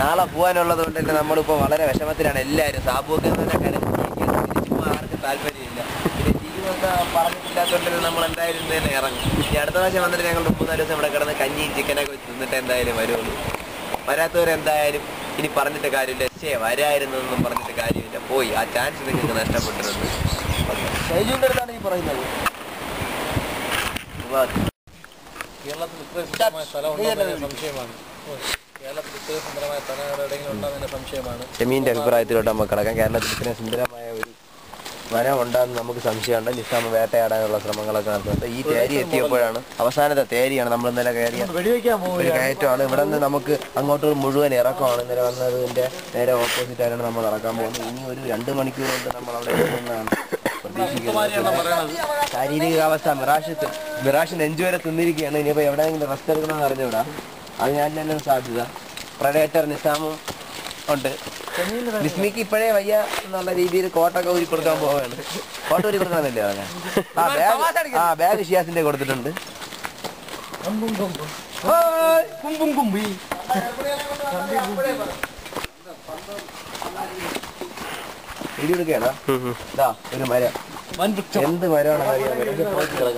നാളെ പോകാനുള്ളത് കൊണ്ട് തന്നെ നമ്മളിപ്പോ വളരെ വിഷമത്തിലാണ് എല്ലാവരും. സാബുവൊക്കെ ആർക്കും താല്പര്യമില്ല. പിന്നെ ജീവിതമൊക്കെ പറഞ്ഞിട്ടില്ലാത്തതുകൊണ്ട് നമ്മൾ എന്തായാലും തന്നെ ഇറങ്ങും. ഇനി അടുത്ത പ്രാവശ്യം വന്നിട്ട് ഞങ്ങൾ 3-4 ദിവസം ഇവിടെ കിടന്ന് കഞ്ഞിയും ചിക്കനൊക്കെ വെച്ച് തിന്നിട്ട് എന്തായാലും വരുള്ളൂ. വരാത്തവരെന്തായാലും ഇനി പറഞ്ഞിട്ട് കാര്യമില്ല. വരായിരുന്നെന്നും പറഞ്ഞിട്ട് കാര്യമില്ല. പോയി ആ ചാൻസ് നിങ്ങൾക്ക് നഷ്ടപ്പെട്ടിട്ടുണ്ട്. ഷൈജുവിൻ്റെ അടുത്താണ് ഈ പറയുന്നത്. കേരളത്തിൽ ഇത്രയും സുന്ദരമായ സ്ഥലമുണ്ടെന്ന് സംശയമാണ്. കേരളത്തിൽ ഇത്രയും സുന്ദരമായ സ്ഥലങ്ങൾ എവിടെയെങ്കിലും ഉണ്ടാകുന്നതിന്റെ സംശയമാണ്. ഷമീൻ്റെ അഭിപ്രായത്തിലോട്ട് നമുക്ക് കിടക്കാം. കേരളത്തിൽ ഇത്രയും സുന്ദരമായ ഒരു വനം ഉണ്ടാകുന്ന നമുക്ക് സംശയമുണ്ട്. നിസാമ വേട്ടയാടാനുള്ള ശ്രമങ്ങളൊക്കെ നടത്തുന്നുണ്ട്. ഈ തേരി എത്തിയപ്പോഴാണ്, അവസാനത്തെ തേരിയാണ് നമ്മൾ ഇന്നലെ കയറിയ ഒരു കയറ്റമാണ്. ഇവിടെ നിന്ന് നമുക്ക് അങ്ങോട്ട് മുഴുവൻ ഇറക്കമാണ്. ഇന്നലെ വന്നതിൻ്റെ നേരെ ഓപ്പോസിറ്റ് ആയിട്ടാണ് നമ്മൾ നടക്കാൻ പോകുന്നത്. ഇനി ഒരു 2 മണിക്കൂർ കൊണ്ട് നമ്മൾ അവിടെ എത്തുന്നതാണ് പ്രതീക്ഷിക്കുന്നത്. ശാരീരികാവസ്ഥ മിറാഷ് നെഞ്ചുവരെ തിന്നിരിക്കുകയാണ്. ഇനിയിപ്പോൾ എവിടെയെങ്കിലും റെസ്റ്റ് എടുക്കണമെന്ന് അറിഞ്ഞൂടാ. അത് ഞാൻ തന്നെ സാധ്യത. പ്രഡേറ്റർ നിസാമും ഉണ്ട്. വിസ്മിക്ക് ഇപ്പോഴേ വയ്യ എന്നുള്ള രീതിയിൽ കോട്ടൊക്കെ ഊരി കൊടുക്കാൻ പോവുകയാണ്. കോട്ട ഊരി കൊടുക്കാനല്ലേ അവനെ? ബാഗ് ഷിയാസിന്റെ കൊടുത്തിട്ടുണ്ട്. വീഡിയോ എടുക്കുകയാണോ? ഇതാ ഒരു മരം. എന്ത് മരമാണെന്ന് അറിയാൻ കിടക്കും.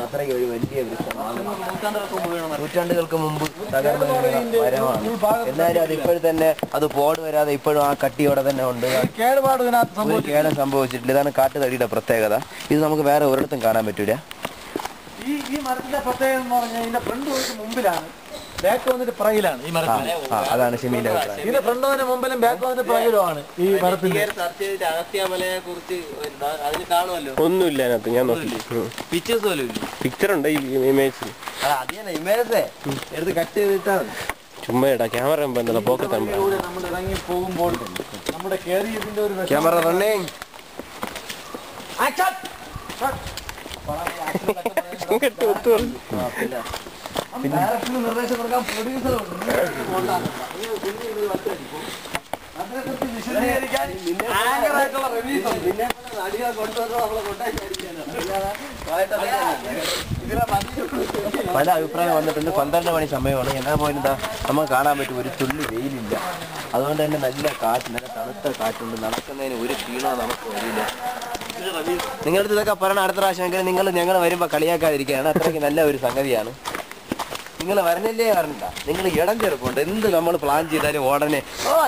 അത്രയ്ക്ക് ഒരു വലിയ വൃക്ഷമാണ്. നൂറ്റാണ്ടുകൾക്ക് മുമ്പ് തകർന്നു മരമാണ്. എന്നാലും അത് ഇപ്പോഴും തന്നെ അത് പോട് വരാതെ ഇപ്പോഴും ആ കട്ടിയോടെ തന്നെ ഉണ്ട്. കേടം സംഭവിച്ചിട്ടില്ല. ഇതാണ് കാട്ടുതടിയുടെ പ്രത്യേകത. ഇത് നമുക്ക് വേറെ ഒരിടത്തും കാണാൻ പറ്റൂല. ഈ മരത്തിന്റെ പ്രത്യേകത എന്ന് പറഞ്ഞാൽ ഇതിന്റെ ഫ്രണ്ട് പോയിട്ട് മുമ്പിലാണ്, ബാക്ക് വന്നിട്ട് പുറകിലാണ്. ഈ മരത്തിന് അതാണ് ഷമീന്റെ അഭിപ്രായം. ഇതിന്റെ ഫ്രണ്ട് വന്നിട്ട് മുമ്പിലും ബാക്ക് വന്നിട്ട് പുറകിലുമാണ് ഈ മരത്തിന്റെ. ഒന്നുമില്ല അതിനകത്ത്. ഞാൻ നോക്കി പിക്ചേഴ്സ് പോലും ഇല്ല. പിക്ചർ ഉണ്ട് ഈ ഇമേജ്. ഇമേജത്തെ എടുത്ത് കട്ട് ചെയ്തിട്ടാണ്. ചുമ്മാ ഇടാ ക്യാമറ പോക്കറ്റ്. നമ്മൾ ഇറങ്ങി പോകുമ്പോൾ നമ്മുടെ കേറിയതിന്റെ ഒരു ക്യാമറ റണ്ണിങ്. നിർദ്ദേശം കൊടുക്കാൻ പല അഭിപ്രായം വന്നിട്ടുണ്ട്. 12 മണി സമയമാണ്. എന്നാ പോലും എന്താ നമുക്ക് കാണാൻ പറ്റും, ഒരു തുള്ളി വെയിലില്ല. അതുകൊണ്ട് തന്നെ നല്ല കാറ്റ്, നല്ല തണുത്ത കാറ്റുണ്ട്. നടക്കുന്നതിന് ഒരു ക്ഷീണവും നമുക്ക് വരില്ല. നിങ്ങളുടെ ഇതൊക്കെ പറയണം അടുത്ത പ്രാവശ്യമെങ്കിലും. നിങ്ങൾ ഞങ്ങൾ വരുമ്പോൾ കളിയാക്കാതിരിക്കുകയാണ്. അത്രയ്ക്ക് നല്ല ഒരു സംഗതിയാണ്. നിങ്ങൾ വരണില്ലേ പറഞ്ഞില്ല. നിങ്ങൾ ഇടം ചെറുപ്പുണ്ട്. എന്ത് നമ്മൾ പ്ലാൻ ചെയ്താലും ഉടനെ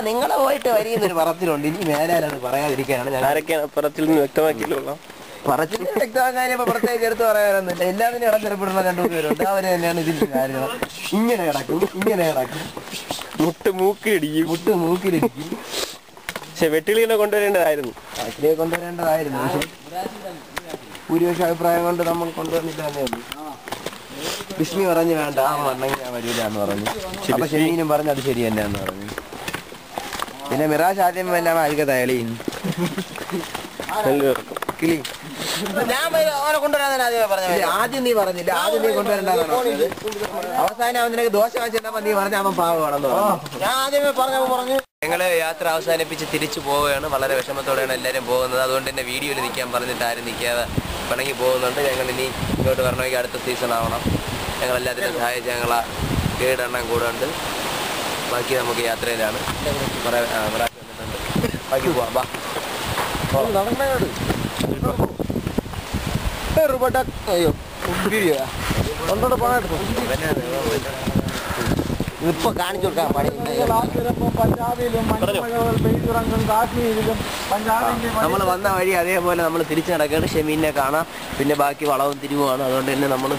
നിങ്ങളെ പോയിട്ട് വരിയെന്നൊരു പറച്ചിലുണ്ട്. ഇനി മേലാലത് പറയാതിരിക്കാനാണ് ഞാൻ. ആരൊക്കെയാണ് പറച്ചിൽ നിന്ന് വ്യക്തമാക്കിയിട്ടുള്ള പറച്ചിൽ വ്യക്തമാക്കാൻ ഇപ്പൊ പ്രത്യേകിച്ച് എടുത്ത് പറയാനൊന്നുമില്ല. എല്ലാത്തിനും ഇടം ചെറുപ്പെടുന്ന 2 പേരുണ്ട്. അവര് തന്നെയാണ് ഇതിന്റെ കാര്യങ്ങൾ. ഇങ്ങനെ കിടക്കും, ഇങ്ങനെ കിടക്കും, മുട്ട് മൂക്കിലിരിക്കും. പക്ഷെ വെട്ടിലിനെ കൊണ്ടുവരേണ്ടതായിരുന്നു. വെട്ടിലിയെ കൊണ്ടുവരേണ്ടതായിരുന്നു. പക്ഷെ ഭൂരിപക്ഷ അഭിപ്രായം കൊണ്ട് നമ്മൾ കൊണ്ടുവന്നിട്ട് തന്നെ ഉള്ളൂ. വിസ്മി പറഞ്ഞു വേണ്ട, വന്നെങ്കിൽ ഞാൻ വരില്ല എന്ന് പറഞ്ഞു. അപ്പൊ ഷമീനും പറഞ്ഞു അത് ശരി തന്നെയാന്ന് പറഞ്ഞു. പിന്നെ മിറാജ് ആദ്യം എല്ലാം അഴുകതയളി കിളി. ഞാൻ അവനെ കൊണ്ടുവരാൻ ആദ്യമേ പറഞ്ഞു. ആദ്യം നീ പറഞ്ഞില്ല, ആദ്യം നീ കൊണ്ടുവരേണ്ടതാണ്. അവസാനം അവൻ നിനക്ക് ദോശ വാങ്ങിച്ചപ്പോ നീ പറഞ്ഞ അവൻ പാവമാണെന്ന് പറഞ്ഞു. ഞാൻ ആദ്യമേ പറഞ്ഞു. ഞങ്ങള് യാത്ര അവസാനിപ്പിച്ച് തിരിച്ചു പോവുകയാണ്. വളരെ വിഷമത്തോടെയാണ് എല്ലാവരും പോകുന്നത്. അതുകൊണ്ട് തന്നെ വീഡിയോയിൽ നിൽക്കാൻ പറഞ്ഞിട്ട് ആരും നിൽക്കാതെ പിണങ്ങി പോകുന്നുണ്ട്. ഞങ്ങൾ ഇനി ഇങ്ങോട്ട് വരണമെങ്കിൽ അടുത്ത സീസൺ ആവണം. ഞങ്ങളെല്ലാത്തിനും സഹായിച്ച് ഞങ്ങളെ കേടെണ്ണം കൂടെ ഉണ്ട്. ബാക്കി നമുക്ക് യാത്രയിലാണ്. കുറേ വന്നിട്ടുണ്ട്. ബാക്കി പോവാം. ബാ അയ്യോ ഇപ്പൊ കാണിച്ചു കൊടുക്കാൻ നമ്മൾ വന്ന വഴി അതേപോലെ നമ്മൾ തിരിച്ചു നടക്കുകയാണ്. ഷമീനെ കാണാം. പിന്നെ ബാക്കി വളവും തിരിവുമാണ്. അതുകൊണ്ട് തന്നെ നമ്മൾ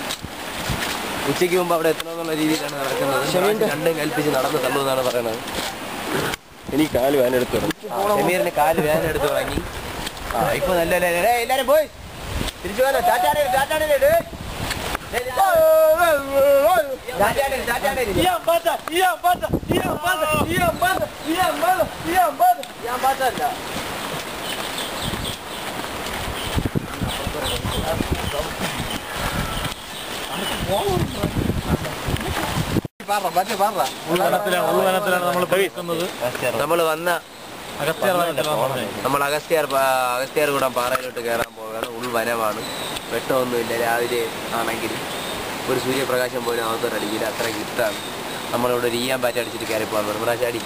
ഉച്ചയ്ക്ക് മുമ്പ് അവിടെ എത്തണമെന്നുള്ള രീതിയിലാണ് നടക്കുന്നത്. രണ്ടും കൽപ്പിച്ച് നടന്ന് തള്ളുമെന്നാണ് പറയുന്നത്. എനിക്ക് കാല് വേനെടുത്തു ഷമീറിന് കാല് വേദനെടുത്ത് തുടങ്ങി. ഇപ്പൊ നല്ല എല്ലാരും പോയി തിരിച്ചു പോകാനോ? നമ്മൾ വന്ന നമ്മൾ അഗസ്ത്യാർ കൂടം പാറയിലോട്ട് കയറാൻ പോവുകയാണ്. ഉൾവനമാണ്, വെട്ടമൊന്നുമില്ല. രാവിലെ ആണെങ്കിൽ ഒരു സൂര്യപ്രകാശം പോലും അകത്തോട്ടടിക്കില്ല, അത്ര ഗിഫ്റ്റാണ്. നമ്മളിവിടെ ഒരു ഈയാൻ പാറ്റ അടിച്ചിട്ട് കയറി പോകാൻ പറഞ്ഞു. ഇവിടെ ചാടി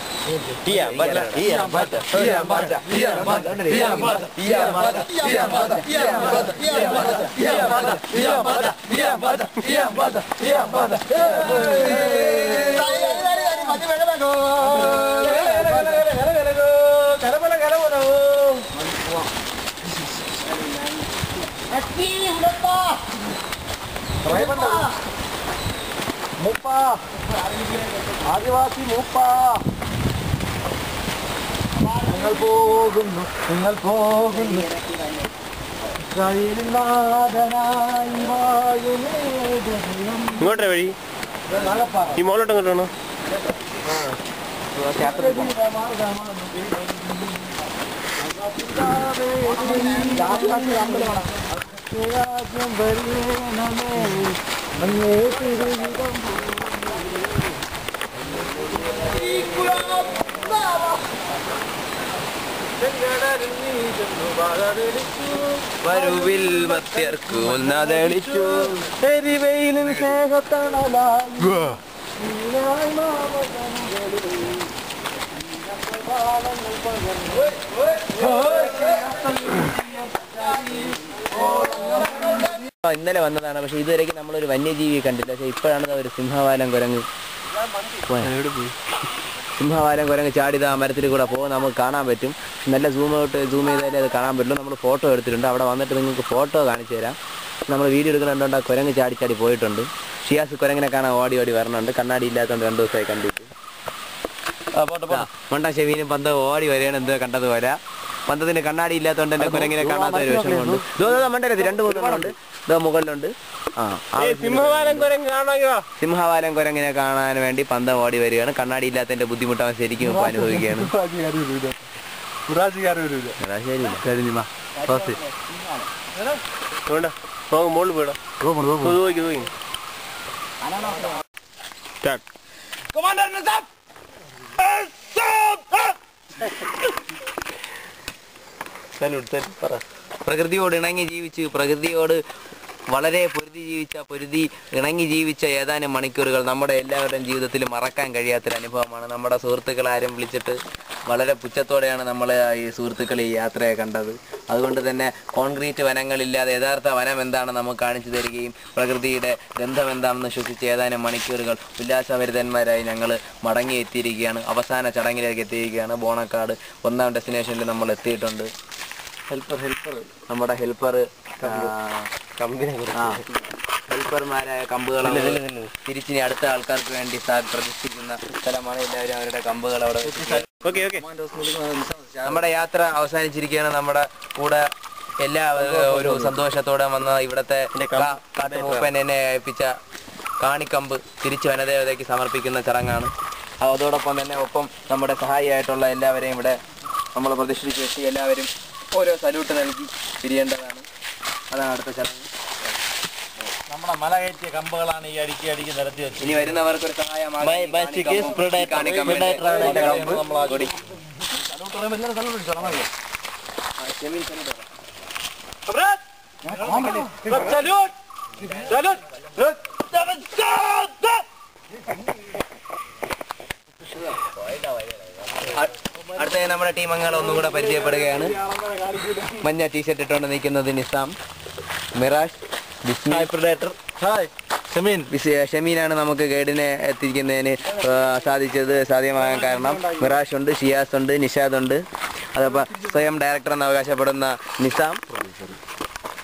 ആദിവാസി മൂപ്പ നിങ്ങൾ പോകുന്നു ഇങ്ങോട്ടേ വഴി ഈ മോളോട്ട് ഇങ്ങോട്ടാണോ? വരുവിൽ മത്യർക്കു ഒന്നതളിച്ചു എരിവെയിലും സ്നേഹത്തണലായി ഇന്നലെ വന്നതാണ്. പക്ഷെ ഇതുവരെയ്ക്ക് നമ്മളൊരു വന്യജീവിയെ കണ്ടില്ല. പക്ഷെ ഇപ്പോഴാണ് ഒരു സിംഹവാലം കുരങ്ങ് ചാടിയത് ആ മരത്തിൽ കൂടെ പോകും. നമുക്ക് കാണാൻ പറ്റും. നല്ല സൂം ചെയ്താലേ അത് കാണാൻ പറ്റുള്ളൂ. നമ്മൾ ഫോട്ടോ എടുത്തിട്ടുണ്ട്. അവിടെ വന്നിട്ട് നിങ്ങൾക്ക് ഫോട്ടോ കാണിച്ചു തരാം. നമ്മൾ വീഡിയോ എടുക്കുന്നുണ്ട്. ആ കുരങ്ങ് ചാടി പോയിട്ടുണ്ട്. ഷിയാസ് കുരങ്ങിനെ കാണാൻ ഓടി വരണുണ്ട്. കണ്ണാടി ഇല്ലാത്തതുകൊണ്ട് 2 ദിവസമായി കണ്ടിട്ട്. മണ്ട ഷെമീനും പന്ത് ഓടി വരികയാണ്. എന്തോ കണ്ടതുപോലെ പന്തത്തിന് കണ്ണാടി ഇല്ലാത്തതുകൊണ്ട് എന്റെ കുരങ്ങിനെ കാണാത്ത ഒരു വിഷമമുണ്ട്. മണ്ടരത്തി 2-3 ഉണ്ട്. ഇതോ മുകളിലുണ്ട്. സിംഹവാലം കുരങ്ങിനെ കാണാൻ വേണ്ടി പന്ത ഓടി വരികയാണ്. കണ്ണാടി ഇല്ലാത്തതിന്റെ ബുദ്ധിമുട്ട് അവൻ ശരിക്കും ഇപ്പൊ അനുഭവിക്കുകയാണ്. പ്രകൃതിയോട് ഇണങ്ങി ജീവിച്ച് പ്രകൃതിയോട് വളരെ പൊരുതി ഇണങ്ങി ജീവിച്ച ഏതാനും മണിക്കൂറുകൾ നമ്മുടെ എല്ലാവരുടെയും ജീവിതത്തിൽ മറക്കാൻ കഴിയാത്തൊരു അനുഭവമാണ്. നമ്മുടെ സുഹൃത്തുക്കളെ ആരും വിളിച്ചിട്ട് വളരെ പുച്ഛത്തോടെയാണ് നമ്മൾ ഈ സുഹൃത്തുക്കൾ ഈ യാത്രയെ കണ്ടത്. അതുകൊണ്ട് തന്നെ കോൺക്രീറ്റ് വനങ്ങളില്ലാതെ യഥാർത്ഥ വനം എന്താണ് നമുക്ക് കാണിച്ചു തരികയും പ്രകൃതിയുടെ ഗന്ധം എന്താണെന്ന് ശ്വസിച്ച് ഏതാനും മണിക്കൂറുകൾ ഉല്ലാസഭരിതന്മാരായി ഞങ്ങൾ മടങ്ങിയെത്തിയിരിക്കുകയാണ്. അവസാന ചടങ്ങിലേക്ക് എത്തിയിരിക്കുകയാണ്. ബോണക്കാട് 1ാം ഡെസ്റ്റിനേഷനിൽ നമ്മൾ എത്തിയിട്ടുണ്ട്. നമ്മുടെ ഹെൽപ്പർമാരായ കമ്പുകൾ തിരിച്ചിനി അടുത്ത ആൾക്കാർക്ക് വേണ്ടി പ്രതിഷ്ഠിക്കുന്ന സ്ഥലമാണ്. എല്ലാവരും അവരുടെ കമ്പുകൾ അവിടെ. നമ്മുടെ യാത്ര അവസാനിച്ചിരിക്കുകയാണ്. നമ്മുടെ കൂടെ ഒരു സന്തോഷത്തോടെ വന്ന ഇവിടത്തെ കാട്ടുമൂപ്പൻ എന്നെ ഏൽപ്പിച്ച കാണിക്കമ്പ് തിരിച്ച് വനദേവതയ്ക്ക് സമർപ്പിക്കുന്ന ചടങ്ങാണ്. അതോടൊപ്പം തന്നെ നമ്മുടെ സഹായിയായിട്ടുള്ള എല്ലാവരെയും ഇവിടെ നമ്മൾ പ്രതിഷ്ഠിച്ച് വെച്ച് എല്ലാവരും ഓരോ സല്യൂട്ട് നൽകി പിരിയേണ്ടതാണ്. അതാണ് അടുത്ത ചടങ്ങ്. നമ്മുടെ മല കയറ്റിയ കമ്പുകളാണ് ഈ അടുക്കി നിരത്തി വെച്ചത്. ഇനി വരുന്നവർക്ക് ഒരു സഹായമാണ്. അടുത്ത നമ്മുടെ ടീം അംഗങ്ങളെ ഒന്നും കൂടെ പരിചയപ്പെടുകയാണ്. മഞ്ഞ ടീഷർട്ട് ഇട്ടുകൊണ്ട് നിൽക്കുന്നത് നിസാം, മിറാഷ്, ഷമീനാണ് നമുക്ക് ഗൈഡിനെ എത്തിക്കുന്നതിന് സാധ്യമാകാൻ കാരണം. മിറാഷ് ഉണ്ട്, ഷിയാസ് ഉണ്ട്, നിഷാദ് ഉണ്ട്. അതപ്പോൾ സ്വയം ഡയറക്ടർ എന്ന് അവകാശപ്പെടുന്ന നിസാം,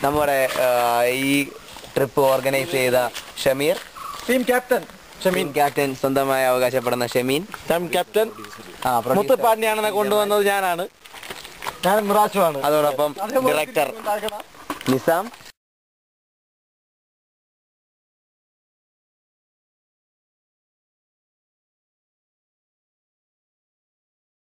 നമ്മുടെ ഈ ട്രിപ്പ് ഓർഗനൈസ് ചെയ്ത Shameer, team captain Shameen. Captain സ്വന്തമായി അവകാശപ്പെടുന്ന ഷമീൻ. ടീം ക്യാപ്റ്റൻ മുത്തുപ്പാണ്ടിയാണെന്നെ കൊണ്ടുവന്നത് ഞാനാണ്. ഞാൻ മിറാശുമാണ്. അതോടൊപ്പം ഡയറക്ടർ നിസാം.